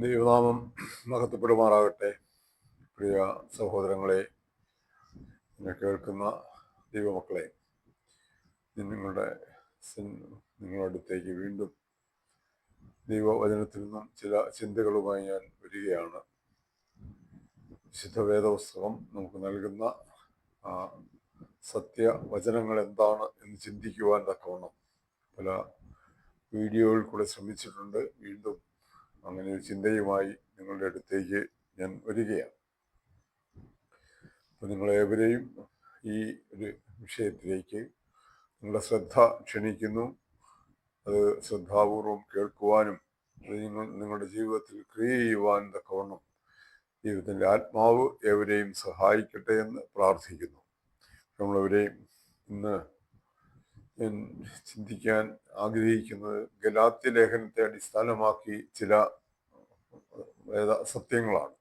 ദൈവനാമം മഹത്വപ്പെടുമാറാകട്ടെ. പ്രിയ സഹോദരങ്ങളെ, എന്നെ കേൾക്കുന്ന ദൈവമക്കളെ, നിങ്ങളുടെ അടുത്തേക്ക് വീണ്ടും ദൈവവചനത്തിൽ നിന്നും ചില ചിന്തകളുമായി ഞാൻ വരികയാണ്. വിശുദ്ധ വേദപുസ്തകം നമുക്ക് നൽകുന്ന സത്യവചനങ്ങൾ എന്താണ് എന്ന് ചിന്തിക്കുവാൻ തക്കവണ്ണം പല വീഡിയോയിൽ കൂടെ ശ്രമിച്ചിട്ടുണ്ട്. വീണ്ടും അങ്ങനെ ഒരു ചിന്തയുമായി നിങ്ങളുടെ അടുത്തേക്ക് ഞാൻ വരികയാണ്. അപ്പം നിങ്ങളേവരെയും ഈ ഒരു വിഷയത്തിലേക്ക് നിങ്ങളുടെ ശ്രദ്ധ ക്ഷണിക്കുന്നു. അത് ശ്രദ്ധാപൂർവം കേൾക്കുവാനും അത് നിങ്ങളുടെ ജീവിതത്തിൽ ക്രിയ ചെയ്യുവാൻ തക്കവണ്ണം ദൈവത്തിൻ്റെ ആത്മാവ് ഏവരെയും സഹായിക്കട്ടെ എന്ന് പ്രാർത്ഥിക്കുന്നു. നമ്മളവരെയും ഇന്ന് ഞാൻ ചിന്തിക്കാൻ ആഗ്രഹിക്കുന്നത് ഗലാത്യ ലേഖനത്തെ അടിസ്ഥാനമാക്കി ചില വേദ സത്യങ്ങളാണ്.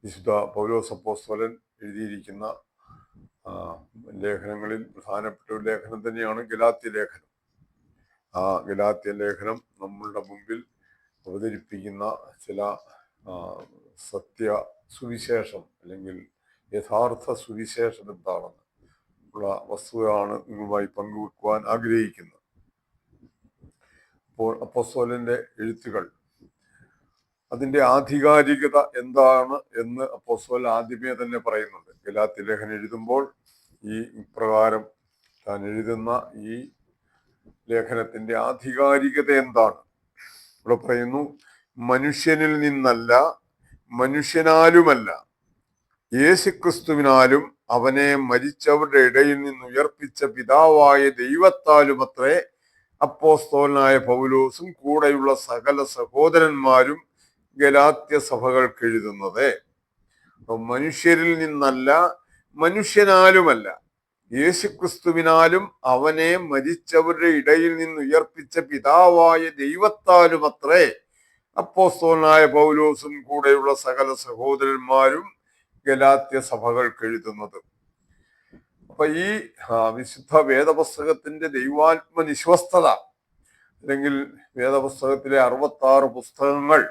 വിശുദ്ധ പൗലോസ് അപ്പോസ്തലൻ എഴുതിയിരിക്കുന്ന ലേഖനങ്ങളിൽ പ്രധാനപ്പെട്ട ഒരു ലേഖനം തന്നെയാണ് ഗലാത്യ ലേഖനം. ആ ഗലാത്യ ലേഖനം നമ്മളുടെ മുമ്പിൽ അവതരിപ്പിക്കുന്ന ചില സത്യ സുവിശേഷം അല്ലെങ്കിൽ യഥാർത്ഥ സുവിശേഷം എന്താണെന്ന് ഉള്ള വസ്തുതയാണ് നിങ്ങളുമായി പങ്കുവെക്കുവാൻ ആഗ്രഹിക്കുന്നത്. അപ്പോൾ അപ്പോസ്തലന്റെ എഴുത്തുകൾ അതിൻ്റെ ആധികാരികത എന്താണ് എന്ന് അപ്പോസ്തലൻ ആദ്യമേ തന്നെ പറയുന്നുണ്ട്. ഗലാത്യ ലേഖനം എഴുതുമ്പോൾ ഈ ഇപ്രകാരം താൻ എഴുതുന്ന ഈ ലേഖനത്തിന്റെ ആധികാരികത എന്താണ് ഇവിടെ പറയുന്നു. മനുഷ്യനിൽ നിന്നല്ല, മനുഷ്യനാലുമല്ല, യേശുക്രിസ്തുവിനാലും അവനെ മരിച്ചവരുടെ ഇടയിൽ നിന്ന് ഉയർപ്പിച്ച പിതാവായ ദൈവത്താലുമത്രേ അപ്പോസ്തലനായ പൗലോസും കൂടെയുള്ള സകല സഹോദരന്മാരും ഗലാത്യ സഭകൾക്ക് എഴുതുന്നത്. മനുഷ്യരിൽ നിന്നല്ല, മനുഷ്യനാലുമല്ല, യേശുക്രിസ്തുവിനാലും അവനെ മരിച്ചവരുടെ ഇടയിൽ നിന്ന് ഉയർപ്പിച്ച പിതാവായ ദൈവത്താലുമത്രേ അപ്പോസ്തലനായ പൗലോസും കൂടെയുള്ള സകല സഹോദരന്മാരും ഗലാത്യ സഭകൾക്ക് എഴുതുന്നത്. അപ്പൊ ഈ വിശുദ്ധ വേദപുസ്തകത്തിന്റെ ദൈവാത്മനിശ്വസ്തത അല്ലെങ്കിൽ വേദപുസ്തകത്തിലെ 66 പുസ്തകങ്ങൾ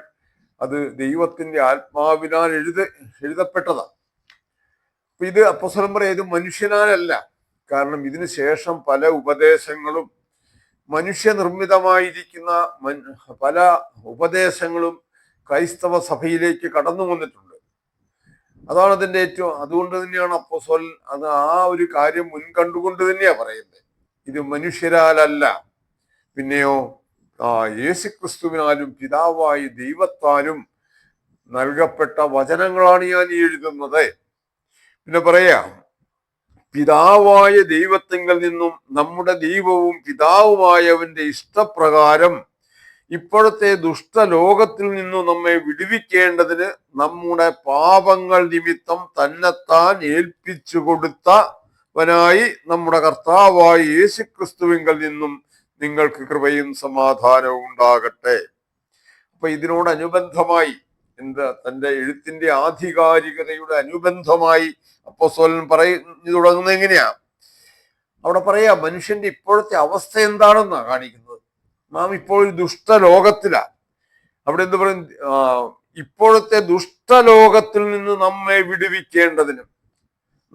അത് ദൈവത്തിന്റെ ആത്മാവിനാൽ എഴുതപ്പെട്ടതാണ്. അപ്പൊ ഇത് അപ്പോസ്തലൻ പറയാം, ഇത് മനുഷ്യനാലല്ല. കാരണം ഇതിനു ശേഷം പല ഉപദേശങ്ങളും മനുഷ്യനിർമ്മിതമായിരിക്കുന്ന പല ഉപദേശങ്ങളും ക്രൈസ്തവ സഭയിലേക്ക് കടന്നു വന്നിട്ടുണ്ട്. അതാണ് അതിൻ്റെ അതുകൊണ്ട് തന്നെയാണ് അപ്പോസ്തലൻ അത് ആ ഒരു കാര്യം മുൻകണ്ടുകൊണ്ട് തന്നെയാ പറയുന്നത്. ഇത് മനുഷ്യരാലല്ല, പിന്നെയോ യേശുക്രിസ്തുവിനാലും പിതാവായ ദൈവത്താലും നൽകപ്പെട്ട വചനങ്ങളാണ് ഞാൻ ഈ എഴുതുന്നത്. പിന്നെ പറയാ, പിതാവായ ദൈവത്തിങ്കൽ നിന്നും നമ്മുടെ ദൈവവും പിതാവുമായവന്റെ ഇഷ്ടപ്രകാരം ഇപ്പോഴത്തെ ദുഷ്ടലോകത്തിൽ നിന്നും നമ്മെ വിടുവിക്കേണ്ടതിന് നമ്മുടെ പാപങ്ങൾ നിമിത്തം തന്നെത്താൻ ഏൽപ്പിച്ചു കൊടുത്തവനായി നമ്മുടെ കർത്താവായ യേശുക്രിസ്തുവിങ്കൽ നിന്നും നിങ്ങൾക്ക് കൃപയും സമാധാനവും ഉണ്ടാകട്ടെ. അപ്പൊ ഇതിനോടനുബന്ധമായി തന്റെ എഴുത്തിന്റെ ആധികാരികതയുടെ അനുബന്ധമായി അപ്പോസ്തലൻ പറഞ്ഞു തുടങ്ങുന്നത് എങ്ങനെയാ? അവിടെ പറയാ, മനുഷ്യന്റെ ഇപ്പോഴത്തെ അവസ്ഥ എന്താണെന്നാ കാണിക്കുന്നത്. നാം ഇപ്പോൾ ഒരു ദുഷ്ടലോകത്തിലാ. അവിടെ എന്ത് പറയും? ഇപ്പോഴത്തെ ദുഷ്ടലോകത്തിൽ നിന്ന് നമ്മെ വിടുവിക്കേണ്ടതിനും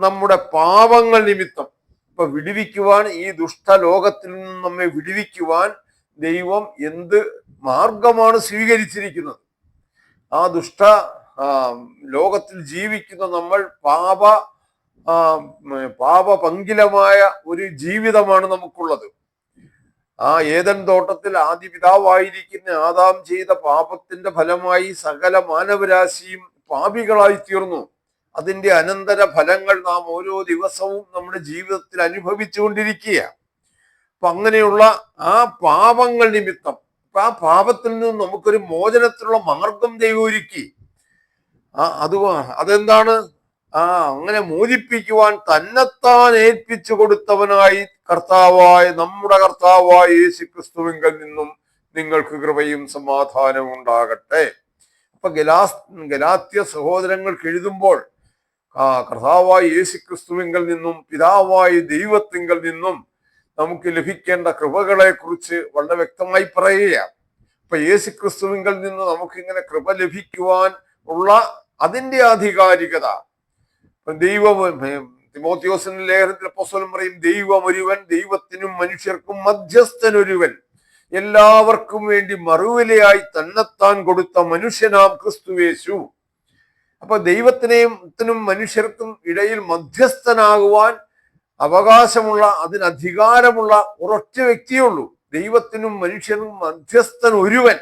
നമ്മുടെ പാപങ്ങൾ നിമിത്തം. ഇപ്പൊ വിടുവിക്കുവാൻ, ഈ ദുഷ്ടലോകത്തിൽ നിന്ന് നമ്മെ വിടുവിക്കുവാൻ ദൈവം എന്ത് മാർഗമാണ് സ്വീകരിച്ചിരിക്കുന്നത്? ആ ദുഷ്ട ലോകത്തിൽ ജീവിക്കുന്ന നമ്മൾ പാപപങ്കിലമായ ഒരു ജീവിതമാണ് നമുക്കുള്ളത്. ആ ഏദൻ തോട്ടത്തിൽ ആദ്യ പിതാവായിരിക്കുന്ന ആദാം ചെയ്ത പാപത്തിന്റെ ഫലമായി സകല മാനവരാശിയും പാപികളായി തീർന്നു. അതിന്റെ അനന്തര ഫലങ്ങൾ നാം ഓരോ ദിവസവും നമ്മുടെ ജീവിതത്തിൽ അനുഭവിച്ചുകൊണ്ടിരിക്കുക. അപ്പൊ അങ്ങനെയുള്ള ആ പാപങ്ങൾ നിമിത്തം, ആ പാപത്തിൽ നിന്ന് നമുക്കൊരു മോചനത്തിനുള്ള മാർഗം ദൈവം ഒരുക്കി. അതെന്താണ്? അങ്ങനെ മോചിപ്പിക്കുവാൻ തന്നെത്താൻ ഏൽപ്പിച്ചു കൊടുത്തവനായി നമ്മുടെ കർത്താവായ യേശുക്രിസ്തുവിങ്കൽ നിന്നും നിങ്ങൾക്ക് കൃപയും സമാധാനവും ഉണ്ടാകട്ടെ. അപ്പൊ ഗലാത്യ സഹോദരങ്ങൾക്ക് എഴുതുമ്പോൾ കർത്താവായ യേശുക്രിസ്തുവിങ്കൽ നിന്നും പിതാവായ ദൈവത്തിങ്കൽ നിന്നും നമുക്ക് ലഭിക്കേണ്ട കൃപകളെ കുറിച്ച് വളരെ വ്യക്തമായി പറയുക. ഇപ്പൊ യേശു ക്രിസ്തുവിങ്കിൽ നിന്ന് നമുക്കിങ്ങനെ കൃപ ലഭിക്കുവാൻ ഉള്ള അതിന്റെ ആധികാരികത ദൈവം തിമോത്തിയോസിന്റെ ലേഖനത്തിൽ അപ്പോസ്തലൻ പറയും, ദൈവം ഒരുവൻ, ദൈവത്തിനും മനുഷ്യർക്കും മധ്യസ്ഥനൊരുവൻ, എല്ലാവർക്കും വേണ്ടി മറുവിലയായി തന്നെത്താൻ കൊടുത്ത മനുഷ്യനാം ക്രിസ്തുയേശു. അപ്പൊ ദൈവത്തിനും മനുഷ്യർക്കും ഇടയിൽ മധ്യസ്ഥനാകുവാൻ അവകാശമുള്ള, അതിന് അധികാരമുള്ള ഒരൊറ്റ വ്യക്തിയുള്ളൂ. ദൈവത്തിനും മനുഷ്യനും മധ്യസ്ഥൻ ഒരുവൻ.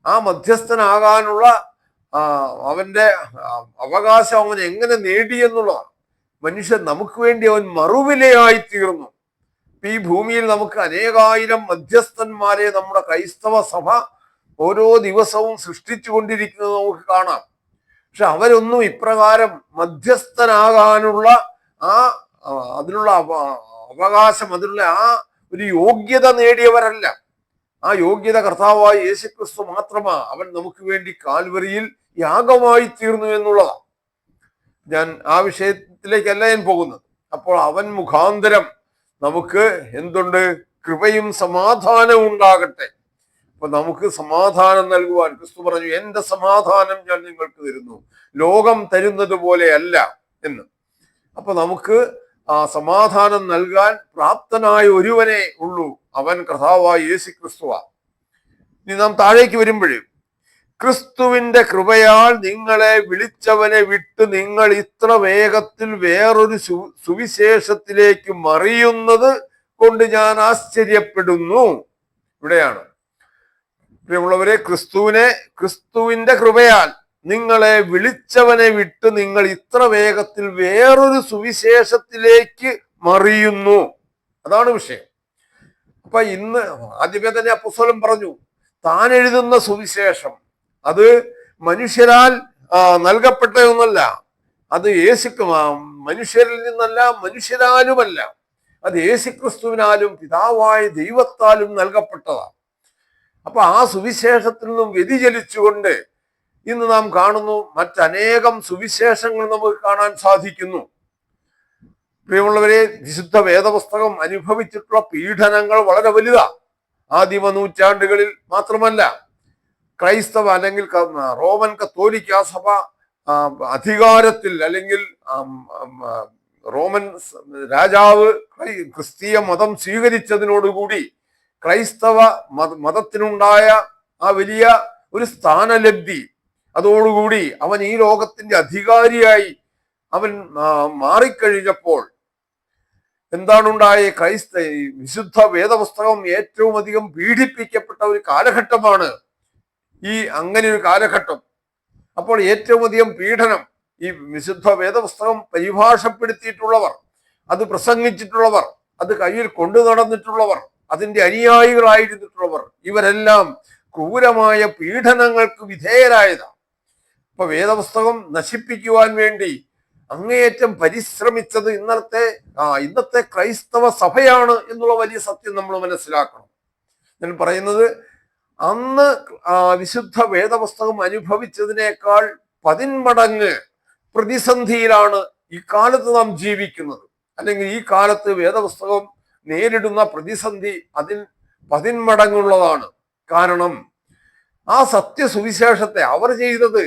ആ മധ്യസ്ഥനാകാനുള്ള അവന്റെ അവകാശം അവൻ എങ്ങനെ നേടിയെന്നുള്ളതാണ്. മനുഷ്യൻ നമുക്ക് വേണ്ടി അവൻ മറുവിലയായി തീർന്നു. ഈ ഭൂമിയിൽ നമുക്ക് അനേകായിരം മധ്യസ്ഥന്മാരെ നമ്മുടെ ക്രൈസ്തവ സഭ ഓരോ ദിവസവും സൃഷ്ടിച്ചു കൊണ്ടിരിക്കുന്നത് നമുക്ക് കാണാം. പക്ഷെ അവരൊന്നും ഇപ്രകാരം മധ്യസ്ഥനാകാനുള്ള അതിനുള്ള അവകാശം, അതിനുള്ള ഒരു യോഗ്യത നേടിയവരല്ല. ആ യോഗ്യത കർത്താവായ യേശുക്രിസ്തു മാത്രമാ. അവൻ നമുക്ക് വേണ്ടി കാൽവരിയിൽ യാഗമായി തീർന്നു എന്നുള്ളതാണ്. ഞാൻ ആ വിഷയത്തിലേക്കല്ല ഞാൻ പോകുന്നത്. അപ്പോൾ അവൻ മുഖാന്തരം നമുക്ക് എന്തുണ്ട്? കൃപയും സമാധാനവും ഉണ്ടാകട്ടെ. അപ്പൊ നമുക്ക് സമാധാനം നൽകുവാൻ ക്രിസ്തു പറഞ്ഞു, എന്റെ സമാധാനം ഞാൻ നിങ്ങൾക്ക് തരുന്നു, ലോകം തരുന്നത് പോലെയല്ല എന്ന്. അപ്പൊ നമുക്ക് ആ സമാധാനം നൽകാൻ പ്രാപ്തനായ ഒരുവനെ ഉള്ളൂ, അവൻ കർത്താവായ യേശു ക്രിസ്തുവാ. ഇനി നാം താഴേക്ക് വരുമ്പോഴും, ക്രിസ്തുവിന്റെ കൃപയാൽ നിങ്ങളെ വിളിച്ചവനെ വിട്ട് നിങ്ങൾ ഇത്ര വേഗത്തിൽ വേറൊരു സുവിശേഷത്തിലേക്ക് മറിയുന്നത് കൊണ്ട് ഞാൻ ആശ്ചര്യപ്പെടുന്നു. ഇവിടെയാണ് പ്രിയമുള്ളവരെ, ക്രിസ്തുവിന്റെ കൃപയാൽ നിങ്ങളെ വിളിച്ചവനെ വിട്ട് നിങ്ങൾ ഇത്ര വേഗത്തിൽ വേറൊരു സുവിശേഷത്തിലേക്ക് മറിയുന്നു. അതാണ് വിഷയം. അപ്പൊ ഇന്ന് ആദ്യമേ തന്നെ അപ്പോസ്തലൻ പറഞ്ഞു, താൻ എഴുതുന്ന സുവിശേഷം അത് മനുഷ്യരാൽ നൽകപ്പെട്ടതൊന്നല്ല, അത് മനുഷ്യരിൽ നിന്നല്ല, മനുഷ്യരാലുമല്ല, അത് യേശുക്രിസ്തുവിനാലും പിതാവായ ദൈവത്താലും നൽകപ്പെട്ടതാണ്. അപ്പൊ ആ സുവിശേഷത്തിൽ നിന്നും വ്യതിചലിച്ചുകൊണ്ട് ഇന്ന് നാം കാണുന്നു മറ്റനേകം സുവിശേഷങ്ങൾ നമുക്ക് കാണാൻ സാധിക്കുന്നു. പ്രിയമുള്ളവരെ, വിശുദ്ധ വേദപുസ്തകം അനുഭവിച്ചിട്ടുള്ള പീഡനങ്ങൾ വളരെ വലുതാണ്. ആദിമ നൂറ്റാണ്ടുകളിൽ മാത്രമല്ല, ക്രൈസ്തവ അല്ലെങ്കിൽ റോമൻ കത്തോലിക്ക സഭ അധികാരത്തിൽ, അല്ലെങ്കിൽ റോമൻ രാജാവ് ക്രിസ്തീയ മതം സ്വീകരിച്ചതിനോടുകൂടി ക്രൈസ്തവ മതത്തിനുണ്ടായ ആ വലിയ ഒരു സ്ഥാനലബ്ധി, അതോടുകൂടി അവൻ ഈ ലോകത്തിന്റെ അധികാരിയായി അവൻ മാറിക്കഴിഞ്ഞപ്പോൾ എന്താണുണ്ടായ? വിശുദ്ധ വേദപുസ്തകം ഏറ്റവും അധികം പീഡിപ്പിക്കപ്പെട്ട ഒരു കാലഘട്ടമാണ് അങ്ങനെ ഒരു കാലഘട്ടം. അപ്പോൾ ഏറ്റവും അധികം പീഡനം ഈ വിശുദ്ധ വേദപുസ്തകം പരിഭാഷപ്പെടുത്തിയിട്ടുള്ളവർ, അത് പ്രസംഗിച്ചിട്ടുള്ളവർ, അത് കയ്യിൽ കൊണ്ടു നടന്നിട്ടുള്ളവർ, അതിന്റെ അനുയായികളായിരുന്നിട്ടുള്ളവർ, ഇവരെല്ലാം ക്രൂരമായ പീഡനങ്ങൾക്ക് വിധേയരായതാണ്. അപ്പൊ വേദപുസ്തകം നശിപ്പിക്കുവാൻ വേണ്ടി അങ്ങേയറ്റം പരിശ്രമിച്ചത് ഇന്നത്തെ ക്രൈസ്തവ സഭയാണ് എന്നുള്ള വലിയ സത്യം നമ്മൾ മനസ്സിലാക്കണം. ഞാൻ പറയുന്നത്, അന്ന് വിശുദ്ധ വേദപുസ്തകം അനുഭവിച്ചതിനേക്കാൾ 10 മടങ്ങ് പ്രതിസന്ധിയിലാണ് ഈ കാലത്ത് നാം ജീവിക്കുന്നത്. അല്ലെങ്കിൽ ഈ കാലത്ത് വേദപുസ്തകം നേരിടുന്ന പ്രതിസന്ധി അതിൽ 10 മടങ്ങുള്ളതാണ്. കാരണം ആ സത്യസുവിശേഷത്തെ അവർ ചെയ്തത്,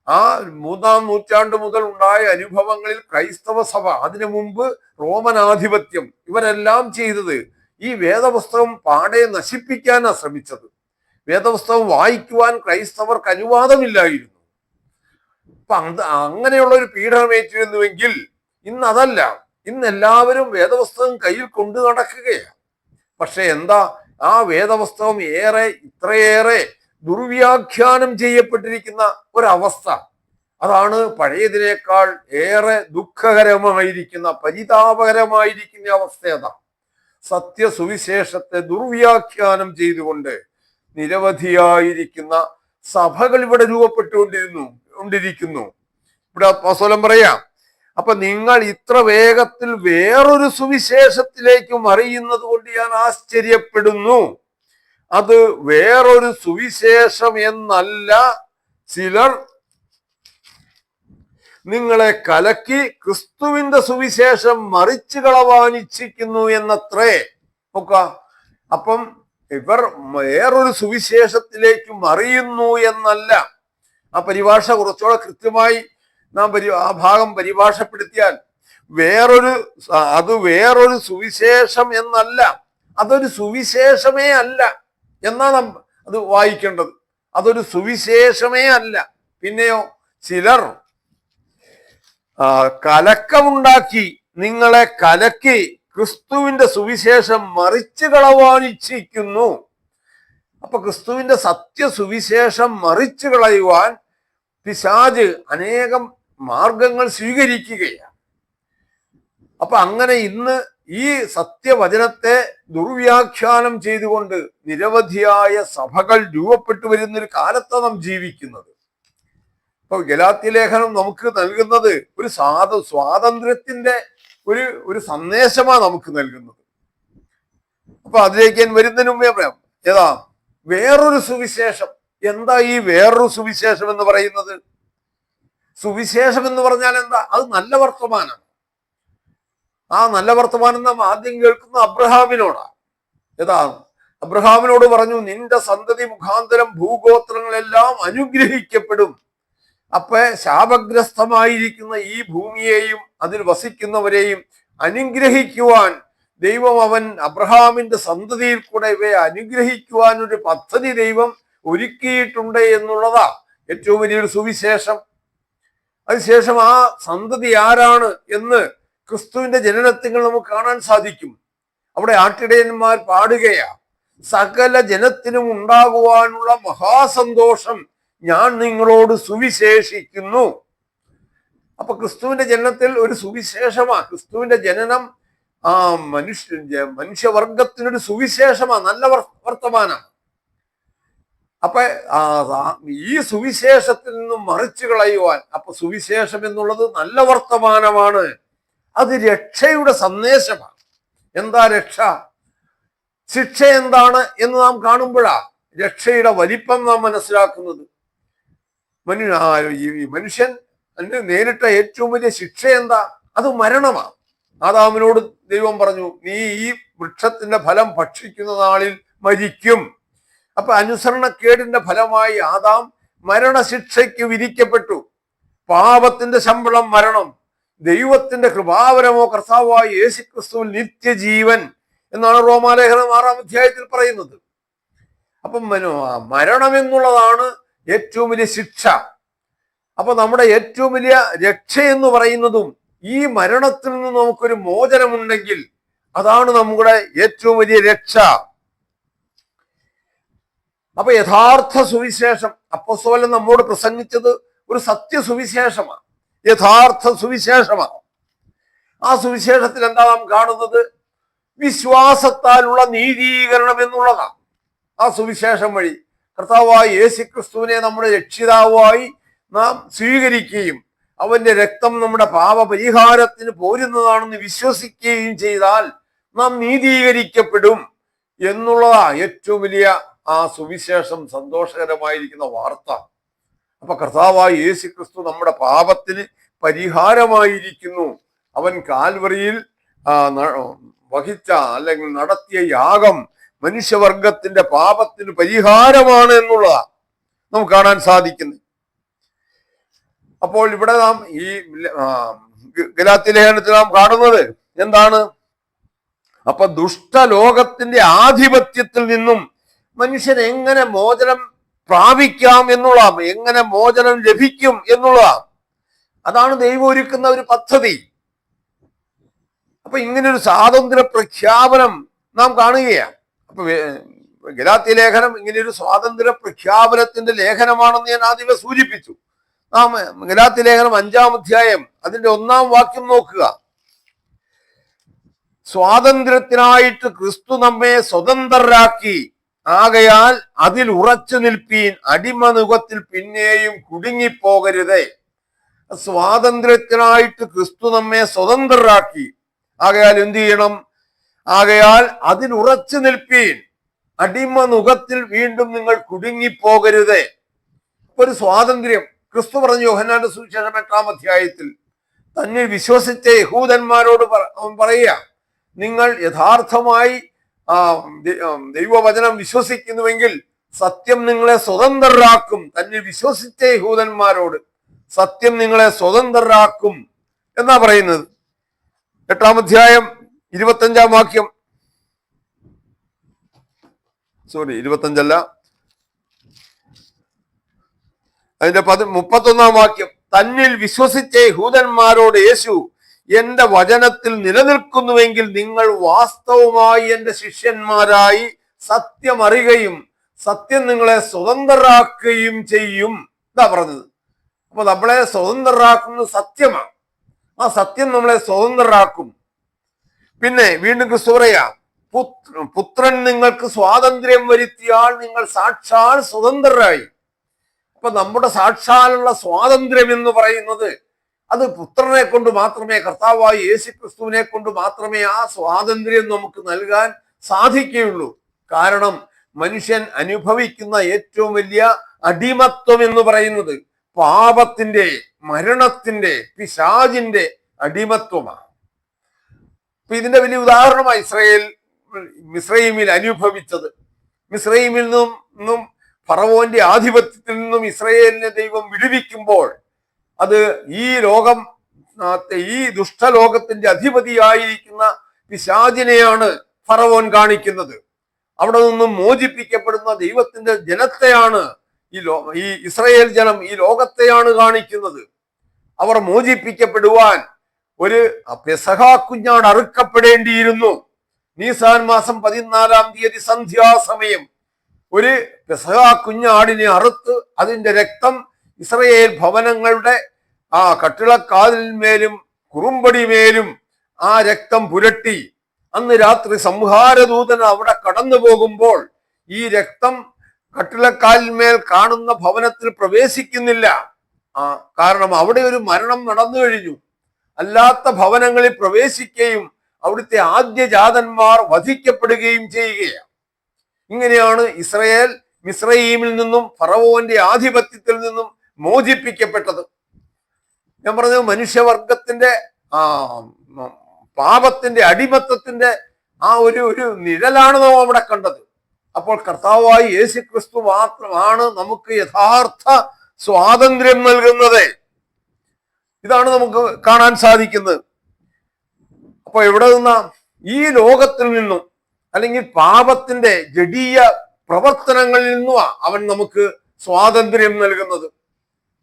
ആ 3-ാം നൂറ്റാണ്ട് മുതൽ ഉണ്ടായ അനുഭവങ്ങളിൽ ക്രൈസ്തവ സഭ, അതിനു മുമ്പ് റോമൻ ആധിപത്യം, ഇവരെല്ലാം ചെയ്തത് ഈ വേദപുസ്തകം പാടെ നശിപ്പിക്കാനാണ് ശ്രമിച്ചത്. വേദപുസ്തകം വായിക്കുവാൻ ക്രൈസ്തവർക്ക് അനുവാദമില്ലായിരുന്നു. അപ്പൊ അങ്ങനെയുള്ള ഒരു പീഡനമേറ്റിരുന്നുവെങ്കിൽ ഇന്ന് അതല്ല. ഇന്ന് എല്ലാവരും വേദപുസ്തകം കയ്യിൽ കൊണ്ടു നടക്കുകയാണ്. പക്ഷെ എന്താ, ആ വേദപുസ്തകം ഇത്രയേറെ ദുർവ്യാഖ്യാനം ചെയ്യപ്പെട്ടിരിക്കുന്ന ഒരവസ്ഥ. അതാണ് പഴയതിനേക്കാൾ ഏറെ ദുഃഖകരമായിരിക്കുന്ന, പരിതാപകരമായിരിക്കുന്ന അവസ്ഥ. അതാ സത്യസുവിശേഷത്തെ ദുർവ്യാഖ്യാനം ചെയ്തുകൊണ്ട് നിരവധിയായിരിക്കുന്ന സഭകൾ ഇവിടെ രൂപപ്പെട്ടുകൊണ്ടിരിക്കുന്നു. ഇവിടെ അപ്പോസ്തലൻ പറയാം, അപ്പൊ നിങ്ങൾ ഇത്ര വേഗത്തിൽ വേറൊരു സുവിശേഷത്തിലേക്ക് മറിയുന്നത് കൊണ്ട് ഞാൻ ആശ്ചര്യപ്പെടുന്നു. അത് വേറൊരു സുവിശേഷം എന്നല്ല, ചിലർ നിങ്ങളെ കലക്കി ക്രിസ്തുവിന്റെ സുവിശേഷം മറിച്ചു കളവാൻ ഇച്ഛിക്കുന്നു എന്നത്രേ. നോക്ക, അപ്പം ഇവർ വേറൊരു സുവിശേഷത്തിലേക്ക് മറിയുന്നു എന്നല്ല. ആ പരിഭാഷ കുറച്ചുകൂടെ കൃത്യമായി നാം ആ ഭാഗം പരിഭാഷപ്പെടുത്തിയാൽ വേറൊരു സുവിശേഷം എന്നല്ല, അതൊരു സുവിശേഷമേ അല്ല എന്നാണ് അത് വായിക്കേണ്ടത്. അതൊരു സുവിശേഷമേ അല്ല. പിന്നെയോ ചിലർ കലക്കമുണ്ടാക്കി നിങ്ങളെ കലക്കി ക്രിസ്തുവിന്റെ സുവിശേഷം മറിച്ചു കളവാൻ ഇച്ഛിക്കുന്നു. അപ്പൊ ക്രിസ്തുവിന്റെ സത്യസുവിശേഷം മറിച്ചു കളയുവാൻ പിശാച് അനേകം മാർഗങ്ങൾ സ്വീകരിക്കുകയാണ്. അപ്പൊ അങ്ങനെ ഇന്ന് ഈ സത്യവചനത്തെ ദുർവ്യാഖ്യാനം ചെയ്തുകൊണ്ട് നിരവധിയായ സഭകൾ രൂപപ്പെട്ടു വരുന്നൊരു കാലത്താണ് നാം ജീവിക്കുന്നത്. ഇപ്പൊ ഗലാത്യ ലേഖനം നമുക്ക് നൽകുന്നത് ഒരു സ്വാതന്ത്ര്യത്തിന്റെ ഒരു സന്ദേശമാണ് നമുക്ക് നൽകുന്നത്. അപ്പൊ അതിലേക്ക് ഞാൻ വരുന്നതിന് മുമ്പേ പറയാം, ഏതാ വേറൊരു സുവിശേഷം. എന്താ ഈ വേറൊരു സുവിശേഷം എന്ന് പറയുന്നത്? സുവിശേഷം എന്ന് പറഞ്ഞാൽ എന്താ? അത് നല്ല വർത്തമാനം. ആ നല്ല വർത്തമാനം നാം ആദ്യം കേൾക്കുന്ന അബ്രഹാമിനോടാണ്. ഏതാ അബ്രഹാമിനോട് പറഞ്ഞു, നിന്റെ സന്തതി മുഖാന്തരം ഭൂഗോത്രങ്ങളെല്ലാം അനുഗ്രഹിക്കപ്പെടും. അപ്പൊ ശാപഗ്രസ്തമായിരിക്കുന്ന ഈ ഭൂമിയെയും അതിൽ വസിക്കുന്നവരെയും അനുഗ്രഹിക്കുവാൻ ദൈവം അബ്രഹാമിന്റെ സന്തതിയിൽ കൂടെ ഇവയെ അനുഗ്രഹിക്കുവാൻ ഒരു പദ്ധതി ദൈവം ഒരുക്കിയിട്ടുണ്ട് എന്നുള്ളതാ ഏറ്റവും വലിയൊരു സുവിശേഷം. അതിനുശേഷം ആ സന്തതി ആരാണ് എന്ന് ക്രിസ്തുവിന്റെ ജനനത്തിൽ നമുക്ക് കാണാൻ സാധിക്കും. അവിടെ ആട്ടിടയന്മാർ പാടുകയാ, സകല ജനത്തിനും ഉണ്ടാകുവാനുള്ള മഹാസന്തോഷം ഞാൻ നിങ്ങളോട് സുവിശേഷിക്കുന്നു. അപ്പൊ ക്രിസ്തുവിന്റെ ജനനത്തിൽ ഒരു സുവിശേഷമാണ്. ക്രിസ്തുവിന്റെ ജനനം മനുഷ്യവർഗത്തിനൊരു സുവിശേഷമാണ്, നല്ല വർത്തമാനമാണ്. അപ്പൊ ഈ സുവിശേഷത്തിൽ നിന്നും മറിച്ചു കളയുവാൻ, അപ്പൊ സുവിശേഷം എന്നുള്ളത് നല്ല വർത്തമാനമാണ്, അത് രക്ഷയുടെ സന്ദേശമാണ്. എന്താ രക്ഷ? ശിക്ഷ എന്താണ് എന്ന് നാം കാണുമ്പോഴാ രക്ഷയുടെ വലിപ്പം നാം മനസ്സിലാക്കുന്നത്. മനുഷ്യൻ നേരിട്ട ഏറ്റവും വലിയ ശിക്ഷ എന്താ? അത് മരണമാണ്. ആദാമിനോട് ദൈവം പറഞ്ഞു, നീ ഈ വൃക്ഷത്തിന്റെ ഫലം ഭക്ഷിക്കുന്ന നാളിൽ മരിക്കും. അപ്പൊ അനുസരണക്കേടിന്റെ ഫലമായി ആദാം മരണശിക്ഷയ്ക്ക് വിധിക്കപ്പെട്ടു. പാപത്തിന്റെ ശമ്പളം മരണം, ദൈവത്തിന്റെ കൃപാവരമോ കർത്താവായ യേശുക്രിസ്തുവിൽ നിത്യജീവൻ എന്നാണ് റോമാലേഖനം 6-ാം അധ്യായത്തിൽ പറയുന്നത്. അപ്പം മരണം എന്നുള്ളതാണ് ഏറ്റവും വലിയ ശിക്ഷ. അപ്പൊ നമ്മുടെ ഏറ്റവും വലിയ രക്ഷ എന്ന് പറയുന്നതും ഈ മരണത്തിൽ നിന്ന് നമുക്കൊരു മോചനമുണ്ടെങ്കിൽ അതാണ് നമ്മുടെ ഏറ്റവും വലിയ രക്ഷ. അപ്പൊ യഥാർത്ഥ സുവിശേഷം അപ്പോസ്തലൻ നമ്മോട് പ്രസംഗിച്ചത് ഒരു സത്യസുവിശേഷമാണ്, യഥാർത്ഥ സുവിശേഷമാണ്. ആ സുവിശേഷത്തിൽ എന്താ നാം കാണുന്നത്? വിശ്വാസത്താലുള്ള നീതീകരണം എന്നുള്ളതാണ്. ആ സുവിശേഷം വഴി കർത്താവായ യേശുക്രിസ്തുവിനെ നമ്മുടെ രക്ഷിതാവായി നാം സ്വീകരിക്കുകയും അവന്റെ രക്തം നമ്മുടെ പാപപരിഹാരത്തിന് പോരുന്നതാണെന്ന് വിശ്വസിക്കുകയും ചെയ്താൽ നാം നീതീകരിക്കപ്പെടും എന്നുള്ളതാ ഏറ്റവും വലിയ ആ സുവിശേഷം, സന്തോഷകരമായിരിക്കുന്ന വാർത്ത. അപ്പൊ കർത്താവായ യേശുക്രിസ്തു നമ്മുടെ പാപത്തിന് പരിഹാരമായിരിക്കുന്നു. അവൻ കാൽവറിയിൽ വഹിച്ച അല്ലെങ്കിൽ നടത്തിയ യാഗം മനുഷ്യവർഗത്തിന്റെ പാപത്തിന് പരിഹാരമാണ് എന്നുള്ളതാ നമുക്ക് കാണാൻ സാധിക്കുന്നത്. അപ്പോൾ ഇവിടെ നാം ഈ ഗലാത്യ ലേഖനത്തിൽ നാം കാണുന്നത് എന്താണ്? അപ്പൊ ദുഷ്ടലോകത്തിന്റെ ആധിപത്യത്തിൽ നിന്നും മനുഷ്യൻ എങ്ങനെ മോചനം പ്രാപിക്കാം എന്നുള്ളതാണ്, എങ്ങനെ മോചനം ലഭിക്കും എന്നുള്ളതാണ്. അതാണ് ദൈവം ഒരുക്കുന്ന ഒരു പദ്ധതി. അപ്പൊ ഇങ്ങനൊരു സ്വാതന്ത്ര്യ പ്രഖ്യാപനം നാം കാണുകയാണ്. അപ്പൊ ഗലാത്യ ലേഖനം ഇങ്ങനെയൊരു സ്വാതന്ത്ര്യ പ്രഖ്യാപനത്തിന്റെ ലേഖനമാണെന്ന് ഞാൻ ആദ്യമേ സൂചിപ്പിച്ചു. നാം ഗലാത്യ ലേഖനം 5-ാം അധ്യായം അതിന്റെ 1-ാം വാക്യം നോക്കുക. സ്വാതന്ത്ര്യത്തിനായിട്ട് ക്രിസ്തു നമ്മെ സ്വതന്ത്രരാക്കി, ആകയാൽ അതിൽ ഉറച്ചു നിൽപ്പീൻ, അടിമനുഖത്തിൽ പിന്നെയും കുടുങ്ങിപ്പോകരുതേ. സ്വാതന്ത്ര്യത്തിനായിട്ട് ക്രിസ്തു നമ്മെ സ്വതന്ത്രരാക്കി, ആകയാൽ എന്ത് ചെയ്യണം? ആകയാൽ അതിൽ ഉറച്ചു നിൽപ്പീൻ, അടിമനുഖത്തിൽ വീണ്ടും നിങ്ങൾ കുടുങ്ങിപ്പോകരുതേ. ഒരു സ്വാതന്ത്ര്യം ക്രിസ്തു പറഞ്ഞു യോഹന്നാന്റെ സുവിശേഷം 8-ാം അധ്യായത്തിൽ, തന്നെ വിശ്വസിച്ച യഹൂദന്മാരോട് പറയുക, നിങ്ങൾ യഥാർത്ഥമായി ആ ദൈവവചനം വിശ്വസിക്കുന്നുവെങ്കിൽ സത്യം നിങ്ങളെ സ്വതന്ത്രരാക്കും. തന്നെ വിശ്വസിച്ച യഹൂദന്മാരോട് സത്യം നിങ്ങളെ സ്വതന്ത്രരാക്കും എന്നാ പറയുന്നത്. 8-ാം അധ്യായം 25-ാം വാക്യം, 25 അതിന്റെ 31-ാം വാക്യം, തന്നിൽ വിശ്വസിച്ച യഹൂദന്മാരോട് യേശു, എന്റെ വചനത്തിൽ നിലനിൽക്കുന്നുവെങ്കിൽ നിങ്ങൾ വാസ്തവമായി എന്റെ ശിഷ്യന്മാരായി സത്യം അറിയുകയും സത്യം നിങ്ങളെ സ്വതന്ത്രരാക്കുകയും ചെയ്യും എന്നാ പറഞ്ഞത്. അപ്പൊ നമ്മളെ സ്വതന്ത്രരാക്കുന്നത് സത്യമാണ്. ആ സത്യം നമ്മളെ സ്വതന്ത്രരാക്കും. പിന്നെ വീണ്ടും ക്രിസ്തു പറയാ, പുത്രൻ നിങ്ങൾക്ക് സ്വാതന്ത്ര്യം വരുത്തിയാൽ നിങ്ങൾ സാക്ഷാൽ സ്വതന്ത്രരായി. അപ്പൊ നമ്മുടെ സാക്ഷാലുള്ള സ്വാതന്ത്ര്യം എന്ന് പറയുന്നത് അത് പുത്രനെ കൊണ്ട് മാത്രമേ, കർത്താവായ യേശു ക്രിസ്തുവിനെ കൊണ്ട് മാത്രമേ ആ സ്വാതന്ത്ര്യം നമുക്ക് നൽകാൻ സാധിക്കുകയുള്ളൂ. കാരണം മനുഷ്യൻ അനുഭവിക്കുന്ന ഏറ്റവും വലിയ അടിമത്വം എന്ന് പറയുന്നത് പാപത്തിന്റെ, മരണത്തിന്റെ, പിശാചിന്റെ അടിമത്വമാണ്. അപ്പൊ ഇതിന്റെ വലിയ ഉദാഹരണമായി മിസ്രയീമിൽ അനുഭവിച്ചത്. മിസ്രയീമിൽ നിന്നും ഫറവോന്റെ ആധിപത്യത്തിൽ നിന്നും ഇസ്രായേലിനെ ദൈവം വിടുവിക്കുമ്പോൾ അത് ഈ ദുഷ്ടലോകത്തിന്റെ അധിപതിയായിരിക്കുന്ന പിശാചിനെയാണ് ഫറവോൻ കാണിക്കുന്നത്. അവിടെ നിന്നും മോചിപ്പിക്കപ്പെടുന്ന ദൈവത്തിന്റെ ജനത്തെയാണ് ഈ ഇസ്രായേൽ ജനം, ഈ ലോകത്തെയാണ് കാണിക്കുന്നത്. അവർ മോചിപ്പിക്കപ്പെടുവാൻ ഒരു പെസഹ കുഞ്ഞാട് അറുക്കപ്പെടേണ്ടിയിരുന്നു. നീസാൻ മാസം 14-ാം തീയതി സന്ധ്യാസമയം ഒരു പെസഹ കുഞ്ഞാടിനെ അറുത്ത് അതിന്റെ രക്തം ഇസ്രായേൽ ഭവനങ്ങളുടെ ആ കട്ടിളക്കാലിന്മേലും കുറുമ്പടിമേലും ആ രക്തം പുരട്ടി. അന്ന് രാത്രി സംഹാരദൂതൻ അവിടെ കടന്നു പോകുമ്പോൾ ഈ രക്തം കട്ടിളക്കാലിന്മേൽ കാണുന്ന ഭവനത്തിൽ പ്രവേശിക്കുന്നില്ല. കാരണം അവിടെ ഒരു മരണം നടന്നു കഴിഞ്ഞു. അല്ലാത്ത ഭവനങ്ങളിൽ പ്രവേശിക്കുകയും അവിടുത്തെ ആദ്യജാതന്മാർ വധിക്കപ്പെടുകയും ചെയ്യുകയാണ്. ഇങ്ങനെയാണ് ഇസ്രായേൽ മിസ്രയീമിൽ നിന്നും ഫറവോന്റെ ആധിപത്യത്തിൽ നിന്നും മോചിപ്പിക്കപ്പെട്ടത്. ഞാൻ പറഞ്ഞു, മനുഷ്യവർഗത്തിന്റെ പാപത്തിന്റെ അടിമത്തത്തിന്റെ ആ ഒരു നിഴലാണ് നാം അവിടെ കണ്ടത്. അപ്പോൾ കർത്താവായി യേശു ക്രിസ്തു മാത്രമാണ് നമുക്ക് യഥാർത്ഥ സ്വാതന്ത്ര്യം നൽകുന്നത്. ഇതാണ് നമുക്ക് കാണാൻ സാധിക്കുന്നത്. അപ്പൊ എവിടെ നിന്നാ? ഈ ലോകത്തിൽ നിന്നും, അല്ലെങ്കിൽ പാപത്തിന്റെ ജഡീയ പ്രവർത്തനങ്ങളിൽ നിന്നുമാ അവൻ നമുക്ക് സ്വാതന്ത്ര്യം നൽകുന്നത്.